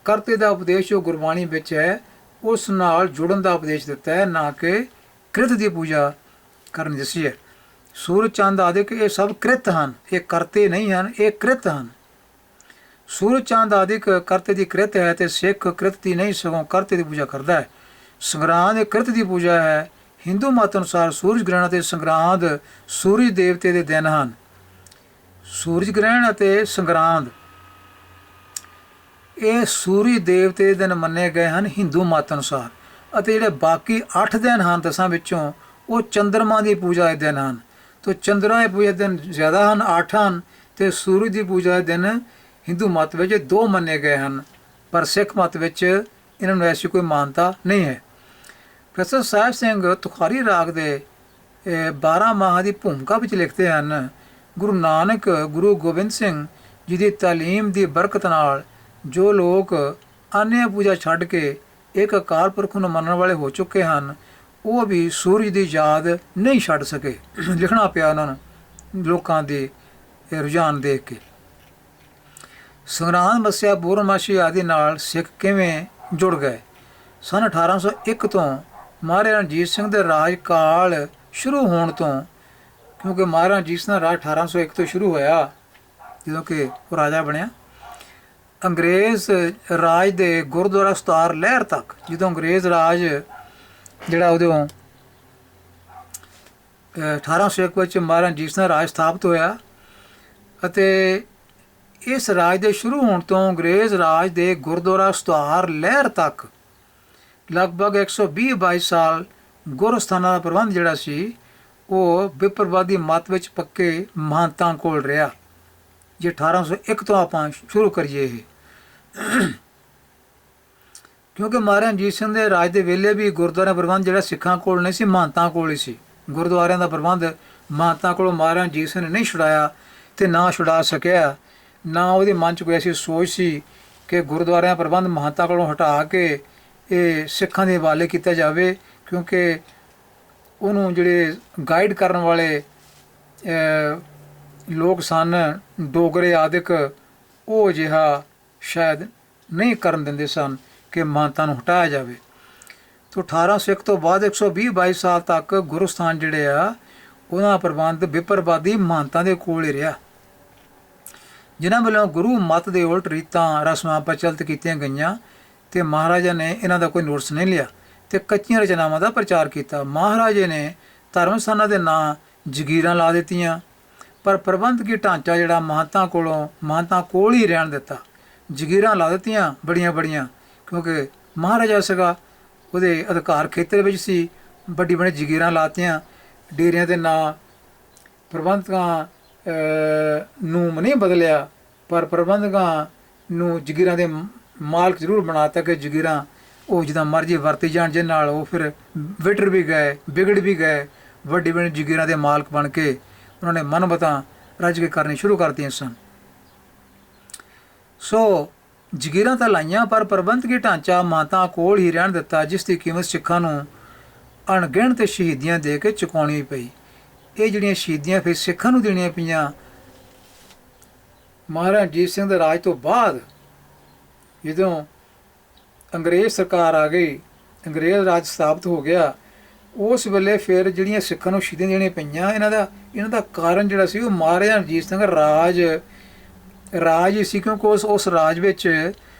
ਕਰਤੇ ਦਾ ਉਪਦੇਸ਼ ਜੋ ਗੁਰਬਾਣੀ ਵਿੱਚ ਹੈ, ਉਸ ਨਾਲ ਜੁੜਨ ਦਾ ਉਪਦੇਸ਼ ਦਿੱਤਾ ਹੈ, ਨਾ ਕਿ ਕ੍ਰਿਤ ਦੀ ਪੂਜਾ ਕਰਨੀ ਦੱਸੀ ਹੈ। ਸੂਰਜ ਚੰਦ ਆਦਿਕ ਇਹ ਸਭ ਕ੍ਰਿਤ ਹਨ, ਇਹ ਕਰਤੇ ਨਹੀਂ ਹਨ, ਇਹ ਕ੍ਰਿਤ ਹਨ। ਸੂਰਜ ਚੰਦ ਆਦਿਕ ਕਰਤੇ ਦੀ ਕ੍ਰਿਤ ਹੈ, ਅਤੇ ਸਿੱਖ ਕ੍ਰਿਤ ਦੀ ਨਹੀਂ ਸਗੋਂ ਕਰਤੇ ਦੀ ਪੂਜਾ ਕਰਦਾ ਹੈ। ਸੰਗਰਾਂਦ ਇਹ ਕ੍ਰਿਤ ਦੀ ਪੂਜਾ ਹੈ। ਹਿੰਦੂ ਮਤ ਅਨੁਸਾਰ ਸੂਰਜ ਗ੍ਰਹਿਣ ਅਤੇ ਸੰਗਰਾਂਦ ਸੂਰਜ ਦੇਵਤੇ ਦੇ ਦਿਨ ਹਨ। ਸੂਰਜ ਗ੍ਰਹਿਣ ਅਤੇ ਸੰਗਰਾਂਦ ਇਹ ਸੂਰਜ ਦੇਵਤੇ ਦੇ ਦਿਨ ਮੰਨੇ ਗਏ ਹਨ ਹਿੰਦੂ ਮਤ ਅਨੁਸਾਰ। ਅਤੇ ਜਿਹੜੇ ਬਾਕੀ 8 ਦਿਨ ਹਨ 10 ਵਿੱਚੋਂ, ਉਹ ਚੰਦਰਮਾ ਦੀ ਪੂਜਾ ਦੇ ਦਿਨ ਹਨ। ਤੋ ਚੰਦਰਾਂ ਦੀ ਪੂਜਾ ਦੇ ਦਿਨ ਜ਼ਿਆਦਾ ਹਨ, 8 ਹਨ, ਅਤੇ ਸੂਰਜ ਦੀ ਪੂਜਾ ਦੇ ਦਿਨ ਹਿੰਦੂ ਮਤ ਵਿੱਚ 2 ਮੰਨੇ ਗਏ ਹਨ, ਪਰ ਸਿੱਖ ਮਤ ਵਿੱਚ ਇਹਨਾਂ ਨੂੰ ਐਸੀ ਕੋਈ ਮਾਨਤਾ ਨਹੀਂ ਹੈ। ਪ੍ਰੋਫੈਸਰ ਸਾਹਿਬ ਸਿੰਘ ਤੁਖਾਰੀ ਰਾਗ ਦੇ 12 ਮਾਹ ਦੀ ਭੂਮਿਕਾ ਵਿੱਚ ਲਿਖਦੇ ਹਨ, ਗੁਰੂ ਨਾਨਕ ਗੁਰੂ ਗੋਬਿੰਦ ਸਿੰਘ ਜੀ ਦੀ ਤਾਲੀਮ ਦੀ ਬਰਕਤ ਨਾਲ ਜੋ ਲੋਕ ਆਨਿਆ ਪੂਜਾ ਛੱਡ ਕੇ ਇੱਕ ਅਕਾਲ ਪੁਰਖ ਨੂੰ ਮੰਨਣ ਵਾਲੇ ਹੋ ਚੁੱਕੇ ਹਨ, ਉਹ ਵੀ ਸੂਰਜ ਦੀ ਯਾਦ ਨਹੀਂ ਛੱਡ ਸਕੇ। ਲਿਖਣਾ ਪਿਆ ਉਹਨਾਂ ਨੂੰ ਲੋਕਾਂ ਦੇ ਰੁਝਾਨ ਦੇਖ ਕੇ। ਸੰਗਰਾਂਦ, ਮੱਸਿਆ, ਪੂਰਨਮਾਸ਼ੀ ਆਦਿ ਨਾਲ ਸਿੱਖ ਕਿਵੇਂ ਜੁੜ ਗਏ? ਸਨ 1801 ਤੋਂ ਮਹਾਰਾਜਾ ਰਣਜੀਤ ਸਿੰਘ ਦੇ ਰਾਜ ਕਾਲ ਸ਼ੁਰੂ ਹੋਣ ਤੋਂ, ਕਿਉਂਕਿ ਮਹਾਰਾਜਾ ਰਣਜੀਤ ਸਿੰਘ ਦਾ ਰਾਜ 1801 ਤੋਂ ਸ਼ੁਰੂ ਹੋਇਆ ਜਦੋਂ ਕਿ ਉਹ ਰਾਜਾ ਬਣਿਆ, ਅੰਗਰੇਜ਼ ਰਾਜ ਦੇ ਗੁਰਦੁਆਰਾ ਸਤਾਰ ਲਹਿਰ ਤੱਕ, ਜਦੋਂ ਅੰਗਰੇਜ਼ ਰਾਜ ਜਿਹੜਾ ਉਦੋਂ 1801 ਵਿੱਚ ਮਹਾਰਾਜਾ ਰਣਜੀਤ ਸਿੰਘ ਦਾ ਰਾਜ ਸਥਾਪਿਤ ਹੋਇਆ, ਅਤੇ ਇਸ ਰਾਜ ਦੇ ਸ਼ੁਰੂ ਹੋਣ ਤੋਂ ਅੰਗਰੇਜ਼ ਰਾਜ ਦੇ ਗੁਰਦੁਆਰਾ ਸਤਾਰ ਲਹਿਰ ਤੱਕ ਲਗਭਗ 120-22 ਸਾਲ ਗੁਰਸਥਾਨਾਂ ਦਾ ਪ੍ਰਬੰਧ ਜਿਹੜਾ ਸੀ ਉਹ ਵਿਪਰਵਾਦੀ ਮਤ ਵਿੱਚ ਪੱਕੇ ਮਹੰਤਾਂ ਕੋਲ ਰਿਹਾ। ਜੇ 1801 ਤੋਂ ਆਪਾਂ ਸ਼ੁਰੂ ਕਰੀਏ ਇਹ, ਕਿਉਂਕਿ ਮਹਾਰਾਜਾ ਰਣਜੀਤ ਸਿੰਘ ਦੇ ਰਾਜ ਦੇ ਵੇਲੇ ਵੀ ਗੁਰਦੁਆਰਾ ਪ੍ਰਬੰਧ ਜਿਹੜਾ ਸਿੱਖਾਂ ਕੋਲ ਨਹੀਂ ਸੀ, ਮਹੰਤਾਂ ਕੋਲ ਹੀ ਸੀ। ਗੁਰਦੁਆਰਿਆਂ ਦਾ ਪ੍ਰਬੰਧ ਮਹੰਤਾਂ ਕੋਲੋਂ ਮਹਾਰਾਜਾ ਰਣਜੀਤ ਸਿੰਘ ਨੇ ਨਹੀਂ ਛੁਡਾਇਆ ਅਤੇ ਨਾ ਛੁਡਾ ਸਕਿਆ। ਨਾ ਉਹਦੇ ਮਨ 'ਚ ਕੋਈ ਐਸੀ ਸੋਚ ਸੀ ਕਿ ਗੁਰਦੁਆਰਿਆਂ ਪ੍ਰਬੰਧ ਮਹੰਤਾਂ ਕੋਲੋਂ ਹਟਾ ਕੇ ਇਹ ਸਿੱਖਾਂ ਦੇ ਹਵਾਲੇ ਕੀਤਾ ਜਾਵੇ, ਕਿਉਂਕਿ ਉਹਨੂੰ ਜਿਹੜੇ ਗਾਈਡ ਕਰਨ ਵਾਲੇ ਲੋਕ ਸਨ, ਡੋਗਰੇ ਆਦਿਕ, ਉਹ ਅਜਿਹਾ ਸ਼ਾਇਦ ਨਹੀਂ ਕਰਨ ਦਿੰਦੇ ਸਨ ਕਿ ਮਹੰਤਾਂ ਨੂੰ ਹਟਾਇਆ ਜਾਵੇ। ਤੋਂ 1801 ਤੋਂ ਬਾਅਦ 120-22 ਸਾਲ ਤੱਕ ਗੁਰਸਥਾਨ ਜਿਹੜੇ ਆ ਉਹਨਾਂ ਦਾ ਪ੍ਰਬੰਧ ਵਿਪਰਵਾਦੀ ਮਹੰਤਾਂ ਦੇ ਕੋਲ ਹੀ ਰਿਹਾ, ਜਿਨ੍ਹਾਂ ਵੱਲੋਂ ਗੁਰੂ ਮਤ ਦੇ ਉਲਟ ਰੀਤਾਂ ਰਸਮਾਂ ਪ੍ਰਚਲਿਤ ਕੀਤੀਆਂ ਗਈਆਂ ਅਤੇ ਮਹਾਰਾਜਾ ਨੇ ਇਹਨਾਂ ਦਾ ਕੋਈ ਨੋਟਿਸ ਨਹੀਂ ਲਿਆ ਅਤੇ ਕੱਚੀਆਂ ਰਚਨਾਵਾਂ ਦਾ ਪ੍ਰਚਾਰ ਕੀਤਾ। ਮਹਾਰਾਜੇ ਨੇ ਧਰਮ ਸਥਾਨਾਂ ਦੇ ਨਾਂ ਜਗੀਰਾਂ ਲਾ ਦਿੱਤੀਆਂ, ਪਰ ਪ੍ਰਬੰਧਕੀ ਢਾਂਚਾ ਜਿਹੜਾ ਮਹੰਤਾਂ ਕੋਲ ਹੀ ਰਹਿਣ ਦਿੱਤਾ। ਜਗੀਰਾਂ ਲਾ ਦਿੱਤੀਆਂ ਬੜੀਆਂ ਬੜੀਆਂ, ਕਿਉਂਕਿ ਮਹਾਰਾਜਾ ਸੀਗਾ, ਉਹਦੇ ਅਧਿਕਾਰ ਖੇਤਰ ਵਿੱਚ ਸੀ, ਵੱਡੀ ਵੱਡੀ ਜਗੀਰਾਂ ਲਾਤੀਆਂ। ਡੇਰਿਆਂ ਦੇ ਨਾਂ ਪ੍ਰਬੰਧਕਾਂ ਨੂੰ ਨਹੀਂ ਬਦਲਿਆ, ਪਰ ਪ੍ਰਬੰਧਕਾਂ ਨੂੰ ਜਗੀਰਾਂ ਦੇ ਮਾਲਕ ਜ਼ਰੂਰ ਬਣਾਤਾ ਕਿ ਜਗੀਰਾਂ ਉਹ ਜਿੱਦਾਂ ਮਰਜ਼ੀ ਵਰਤੀ ਜਾਣ, ਜਿਹਦੇ ਨਾਲ ਉਹ ਫਿਰ ਵਿਟਰ ਵੀ ਗਏ, ਵਿਗੜ ਵੀ ਗਏ, ਵੱਡੀ ਵੱਡੀ ਜਗੀਰਾਂ ਦੇ ਮਾਲਕ ਬਣ ਕੇ ਉਹਨਾਂ ਨੇ ਮਨਮਤਾਂ ਰੱਜ ਕੇ ਕਰਨੀ ਸ਼ੁਰੂ ਕਰਤੀਆਂ ਸਨ। ਸੋ ਜਗੀਰਾਂ ਤਾਂ ਲਾਈਆਂ, ਪਰ ਪ੍ਰਬੰਧਕੀ ਢਾਂਚਾ ਮਹੰਤਾਂ ਕੋਲ ਹੀ ਰਹਿਣ ਦਿੱਤਾ, ਜਿਸ ਦੀ ਕੀਮਤ ਸਿੱਖਾਂ ਨੂੰ ਅਣਗਿਣਤ ਸ਼ਹੀਦੀਆਂ ਦੇ ਕੇ ਚੁਕਾਉਣੀ ਪਈ। ਇਹ ਜਿਹੜੀਆਂ ਸ਼ਹੀਦੀਆਂ ਫਿਰ ਸਿੱਖਾਂ ਨੂੰ ਦੇਣੀਆਂ ਪਈਆਂ ਮਹਾਰਾਜਾ ਰਣਜੀਤ ਸਿੰਘ ਦੇ ਰਾਜ ਤੋਂ ਬਾਅਦ, ਜਦੋਂ ਅੰਗਰੇਜ਼ ਸਰਕਾਰ ਆ ਗਈ, ਅੰਗਰੇਜ਼ ਰਾਜ ਸਥਾਪਿਤ ਹੋ ਗਿਆ, ਉਸ ਵੇਲੇ ਫਿਰ ਜਿਹੜੀਆਂ ਸਿੱਖਾਂ ਨੂੰ ਸ਼ਹੀਦੀਆਂ ਦੇਣੀਆਂ ਪਈਆਂ, ਇਹਨਾਂ ਦਾ ਕਾਰਨ ਜਿਹੜਾ ਸੀ ਉਹ ਮਹਾਰਾਜਾ ਰਣਜੀਤ ਸਿੰਘ ਰਾਜ ਹੀ ਸੀ, ਕਿਉਂਕਿ ਉਸ ਰਾਜ ਵਿੱਚ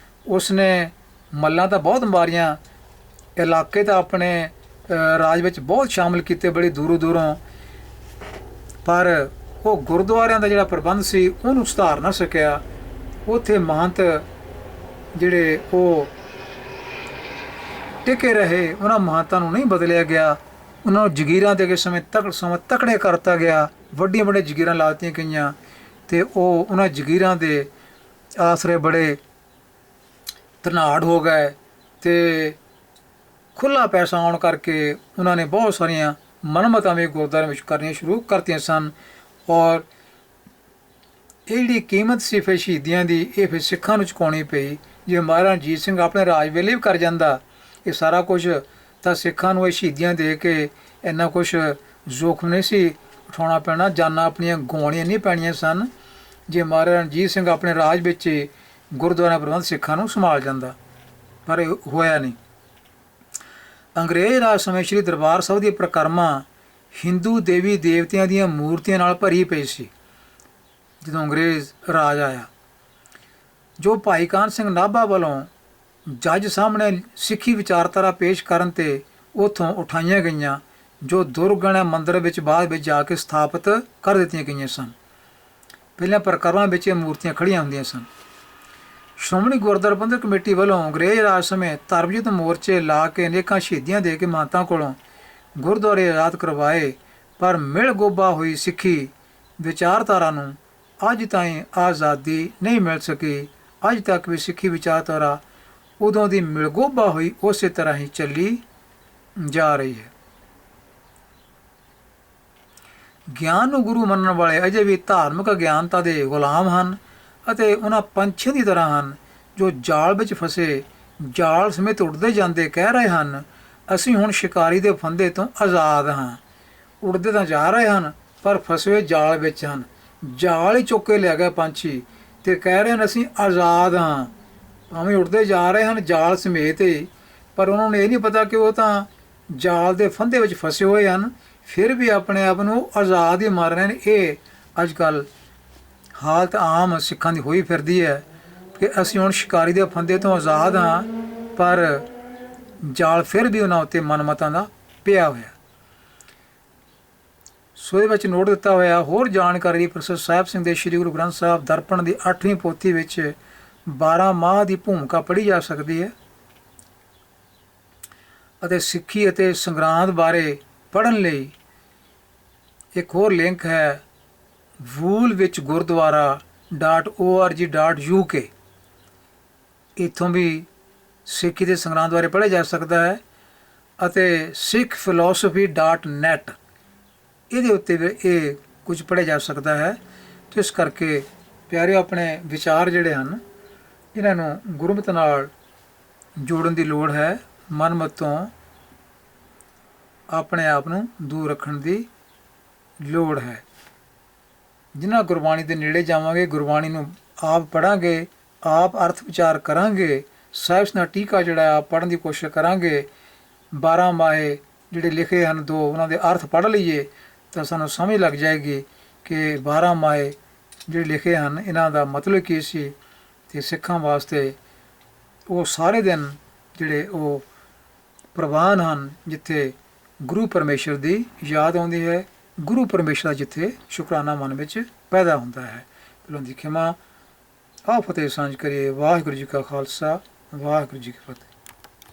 ਉਸਨੇ ਮੱਲਾਂ ਤਾਂ ਬਹੁਤ ਮਾਰੀਆਂ, ਇਲਾਕੇ ਤਾਂ ਆਪਣੇ ਰਾਜ ਵਿੱਚ ਬਹੁਤ ਸ਼ਾਮਿਲ ਕੀਤੇ ਬੜੀ ਦੂਰੋਂ ਦੂਰੋਂ, ਪਰ ਉਹ ਗੁਰਦੁਆਰਿਆਂ ਦਾ ਜਿਹੜਾ ਪ੍ਰਬੰਧ ਸੀ ਉਹਨੂੰ ਸੁਧਾਰ ਨਾ ਸਕਿਆ। ਉੱਥੇ ਮਹੰਤ ਜਿਹੜੇ ਉਹ ਟਿਕੇ ਰਹੇ, ਉਹਨਾਂ ਮਹੰਤਾਂ ਨੂੰ ਨਹੀਂ ਬਦਲਿਆ ਗਿਆ, ਉਹਨਾਂ ਨੂੰ ਜਗੀਰਾਂ ਦੇ ਕੇ ਸਮੇਂ ਤਕੜੇ ਕਰਤਾ ਗਿਆ, ਵੱਡੀਆਂ ਵੱਡੀਆਂ ਜਗੀਰਾਂ ਲਾ ਦਿੱਤੀਆਂ ਗਈਆਂ, ਅਤੇ ਉਹ ਉਹਨਾਂ ਜਗੀਰਾਂ ਦੇ ਆਸਰੇ ਬੜੇ ਧਨਾੜ ਹੋ ਗਏ, ਅਤੇ ਖੁੱਲ੍ਹਾ ਪੈਸਾ ਆਉਣ ਕਰਕੇ ਉਹਨਾਂ ਨੇ ਬਹੁਤ ਸਾਰੀਆਂ ਮਨਮਤਾਂ ਵੀ ਗੁਰਦੁਆਰਿਆਂ ਵਿੱਚ ਕਰਨੀਆਂ ਸ਼ੁਰੂ ਕਰਤੀਆਂ ਸਨ। ਔਰ ਇਹ ਜਿਹੜੀ ਕੀਮਤ ਸੀ ਫਿਰ ਸ਼ਹੀਦੀਆਂ ਦੀ, ਇਹ ਫਿਰ ਸਿੱਖਾਂ ਨੂੰ ਚੁਕਾਉਣੀ ਪਈ। ਜੇ ਮਹਾਰਾਜਾ ਰਣਜੀਤ ਸਿੰਘ ਆਪਣੇ ਰਾਜ ਵੇਲੇ ਵੀ ਕਰ ਜਾਂਦਾ ਇਹ ਸਾਰਾ ਕੁਝ, ਤਾਂ ਸਿੱਖਾਂ ਨੂੰ ਇਹ ਸ਼ਹੀਦੀਆਂ ਦੇ ਕੇ ਇੰਨਾ ਕੁਛ ਜ਼ੋਖਮ ਨਹੀਂ ਸੀ ਉਠਾਉਣਾ ਪੈਣਾ, ਜਾਨਾਂ ਆਪਣੀਆਂ ਗਵਾਉਣੀਆਂ ਨਹੀਂ ਪੈਣੀਆਂ ਸਨ, ਜੇ ਮਹਾਰਾਜਾ ਰਣਜੀਤ ਸਿੰਘ ਆਪਣੇ ਰਾਜ ਵਿੱਚ ਗੁਰਦੁਆਰਾ ਪ੍ਰਬੰਧ ਸਿੱਖਾਂ ਨੂੰ ਸੰਭਾਲ ਜਾਂਦਾ, ਪਰ ਇਹ ਹੋਇਆ ਨਹੀਂ। ਅੰਗਰੇਜ਼ ਰਾਜ ਸਮੇਂ ਸ਼੍ਰੀ ਦਰਬਾਰ ਸਾਹਿਬ ਦੀ ਪਰਿਕਰਮਾ ਹਿੰਦੂ ਦੇਵੀ ਦੇਵਤਿਆਂ ਦੀਆਂ ਮੂਰਤੀਆਂ ਨਾਲ ਭਰੀ ਪਈ ਸੀ। ਜਦੋਂ ਅੰਗਰੇਜ਼ ਰਾਜ ਆਇਆ, ਜੋ ਭਾਈ ਕਾਹਨ ਸਿੰਘ ਨਾਭਾ ਵੱਲੋਂ ਜੱਜ ਸਾਹਮਣੇ ਸਿੱਖੀ ਵਿਚਾਰਧਾਰਾ ਪੇਸ਼ ਕਰਨ 'ਤੇ ਉੱਥੋਂ ਉਠਾਈਆਂ ਗਈਆਂ, ਜੋ ਦੁਰਗਣਾ ਮੰਦਿਰ ਵਿੱਚ ਬਾਅਦ ਵਿੱਚ ਜਾ ਕੇ ਸਥਾਪਿਤ ਕਰ ਦਿੱਤੀਆਂ ਗਈਆਂ ਸਨ। ਪਹਿਲਾਂ ਪਰਿਕਰਮਾ ਵਿੱਚ ਇਹ ਮੂਰਤੀਆਂ ਖੜ੍ਹੀਆਂ ਹੁੰਦੀਆਂ ਸਨ। ਸ਼੍ਰੋਮਣੀ ਗੁਰਦੁਆਰਾ ਪ੍ਰਬੰਧਕ ਕਮੇਟੀ ਵੱਲੋਂ ਅੰਗਰੇਜ਼ ਰਾਜ ਸਮੇਂ ਧਰਮਯੁੱਧ ਮੋਰਚੇ ਲਾ ਕੇ ਅਨੇਕਾਂ ਸ਼ਹੀਦੀਆਂ ਦੇ ਕੇ ਮਹੰਤਾਂ ਕੋਲੋਂ ਗੁਰਦੁਆਰੇ ਆਜ਼ਾਦ ਕਰਵਾਏ, ਪਰ ਮਿਲ ਗੋਬਾ ਹੋਈ ਸਿੱਖੀ ਵਿਚਾਰਧਾਰਾ ਨੂੰ ਅੱਜ ਤਾਈਂ ਆਜ਼ਾਦੀ ਨਹੀਂ ਮਿਲ ਸਕੀ। ਅੱਜ ਤੱਕ ਵੀ ਸਿੱਖੀ ਵਿਚਾਰਧਾਰਾ ਉਦੋਂ ਦੀ ਮਿਲਗੋਬਾ ਹੋਈ ਉਸੇ ਤਰ੍ਹਾਂ ਹੀ ਚੱਲੀ ਜਾ ਰਹੀ ਹੈ। ਗਿਆਨ ਨੂੰ ਗੁਰੂ ਮੰਨਣ ਵਾਲੇ ਅਜੇ ਵੀ ਧਾਰਮਿਕ ਅਗਿਆਨਤਾ ਦੇ ਗੁਲਾਮ ਹਨ ਅਤੇ ਉਹਨਾਂ ਪੰਛੀਆਂ ਦੀ ਤਰ੍ਹਾਂ ਹਨ ਜੋ ਜਾਲ ਵਿੱਚ ਫਸੇ ਜਾਲ ਸਮੇਤ ਉੱਡਦੇ ਜਾਂਦੇ ਕਹਿ ਰਹੇ ਹਨ, ਅਸੀਂ ਹੁਣ ਸ਼ਿਕਾਰੀ ਦੇ ਫੰਦੇ ਤੋਂ ਆਜ਼ਾਦ ਹਾਂ। ਉੱਡਦੇ ਤਾਂ ਜਾ ਰਹੇ ਹਨ ਪਰ ਫਸੇ ਹੋਏ ਜਾਲ ਵਿੱਚ ਹਨ, ਜਾਲ ਹੀ ਚੁੱਕ ਕੇ ਲੈ ਗਏ ਪੰਛੀ ਅਤੇ ਕਹਿ ਰਹੇ ਹਨ ਅਸੀਂ ਆਜ਼ਾਦ ਹਾਂ। ਭਾਵੇਂ ਉੱਡਦੇ ਜਾ ਰਹੇ ਹਨ ਜਾਲ ਸਮੇਤ ਹੀ, ਪਰ ਉਹਨਾਂ ਨੂੰ ਇਹ ਨਹੀਂ ਪਤਾ ਕਿ ਉਹ ਤਾਂ ਜਾਲ ਦੇ ਫੰਦੇ ਵਿੱਚ ਫਸੇ ਹੋਏ ਹਨ, ਫਿਰ ਵੀ ਆਪਣੇ ਆਪ ਨੂੰ ਆਜ਼ਾਦ ਹੀ ਮੰਨ ਰਹੇ ਨੇ। ਇਹ ਅੱਜ ਕੱਲ੍ਹ ਹਾਲਤ ਆਮ ਸਿੱਖਾਂ ਦੀ ਹੋਈ ਫਿਰਦੀ ਹੈ ਕਿ ਅਸੀਂ ਹੁਣ ਸ਼ਿਕਾਰੀ ਦੇ ਫੰਦੇ ਤੋਂ ਆਜ਼ਾਦ ਹਾਂ, ਪਰ ਜਾਲ ਫਿਰ ਵੀ ਉਹਨਾਂ ਉੱਤੇ ਮਨਮਤਾਂ ਦਾ ਪਿਆ ਹੋਇਆ। ਸੋ ਇਹਦੇ ਵਿੱਚ ਨੋਟ ਦਿੱਤਾ ਹੋਇਆ ਹੋਰ ਜਾਣਕਾਰੀ ਲਈ ਪ੍ਰੋਫੈਸਰ ਸਾਹਿਬ ਸਿੰਘ ਦੇ ਸ੍ਰੀ ਗੁਰੂ ਗ੍ਰੰਥ ਸਾਹਿਬ ਦਰਪਣ ਦੀ 8ਵੀਂ ਪੋਥੀ ਵਿੱਚ 12 ਮਾਹ ਦੀ ਭੂਮਿਕਾ ਪੜ੍ਹੀ ਜਾ ਸਕਦੀ ਹੈ। ਅਤੇ ਸਿੱਖੀ ਅਤੇ ਸੰਗਰਾਂਦ ਬਾਰੇ ਪੜ੍ਹਨ ਲਈ ਇੱਕ ਹੋਰ ਲਿੰਕ ਹੈ woolwichgurdwara.org.uk। ਇੱਥੋਂ ਵੀ ਸਿੱਖੀ ਦੇ ਸੰਗਰਾਂਦ ਬਾਰੇ ਪੜ੍ਹਿਆ ਜਾ ਸਕਦਾ ਹੈ। ਅਤੇ sikhphilosophy.net ਇਹਦੇ ਉੱਤੇ ਵੀ ਇਹ ਕੁਝ ਪੜ੍ਹਿਆ ਜਾ ਸਕਦਾ ਹੈ। ਤੇ ਇਸ ਕਰਕੇ ਪਿਆਰਿਓ, ਆਪਣੇ ਵਿਚਾਰ ਜਿਹੜੇ ਹਨ ਇਹਨਾਂ ਨੂੰ ਗੁਰਮਤਿ ਨਾਲ ਜੋੜਨ ਦੀ ਲੋੜ ਹੈ। ਮਨਮਤ ਤੋਂ ਆਪਣੇ ਆਪ ਨੂੰ ਦੂਰ ਰੱਖਣ ਦੀ ਲੋੜ ਹੈ। ਜਿਨ੍ਹਾਂ ਗੁਰਬਾਣੀ ਦੇ ਨੇੜੇ ਜਾਵਾਂਗੇ, ਗੁਰਬਾਣੀ ਨੂੰ ਆਪ ਪੜ੍ਹਾਂਗੇ, ਆਪ ਅਰਥ ਵਿਚਾਰ ਕਰਾਂਗੇ, ਸਾਹਿਬ ਦਾ ਟੀਕਾ ਜਿਹੜਾ ਆਪ ਪੜ੍ਹਨ ਦੀ ਕੋਸ਼ਿਸ਼ ਕਰਾਂਗੇ, 12 ਮਾਹੇ ਜਿਹੜੇ ਲਿਖੇ ਹਨ 2 ਉਹਨਾਂ ਦੇ ਅਰਥ ਪੜ੍ਹ ਲਈਏ ਤਾਂ ਸਾਨੂੰ ਸਮਝ ਲੱਗ ਜਾਏਗੀ ਕਿ 12 ਮਾਹੇ ਜਿਹੜੇ ਲਿਖੇ ਹਨ ਇਹਨਾਂ ਦਾ ਮਤਲਬ ਕੀ ਸੀ। ਅਤੇ ਸਿੱਖਾਂ ਵਾਸਤੇ ਉਹ ਸਾਰੇ ਦਿਨ ਜਿਹੜੇ ਉਹ ਪ੍ਰਵਾਨ ਹਨ ਜਿੱਥੇ ਗੁਰੂ ਪਰਮੇਸ਼ਰ ਦੀ ਯਾਦ ਆਉਂਦੀ ਹੈ, ਗੁਰੂ ਪਰਮੇਸ਼ਰ ਦਾ ਜਿੱਥੇ ਸ਼ੁਕਰਾਨਾ ਮਨ ਵਿੱਚ ਪੈਦਾ ਹੁੰਦਾ ਹੈ। ਭੁੱਲਾਂ ਦੀ ਖਿਮਾ। ਆਓ ਫਤਿਹ ਸਾਂਝ ਕਰੀਏ। ਵਾਹਿਗੁਰੂ ਜੀ ਕਾ ਖਾਲਸਾ, ਵਾਹਿਗੁਰੂ ਜੀ ਕੀ ਫਤਿਹ।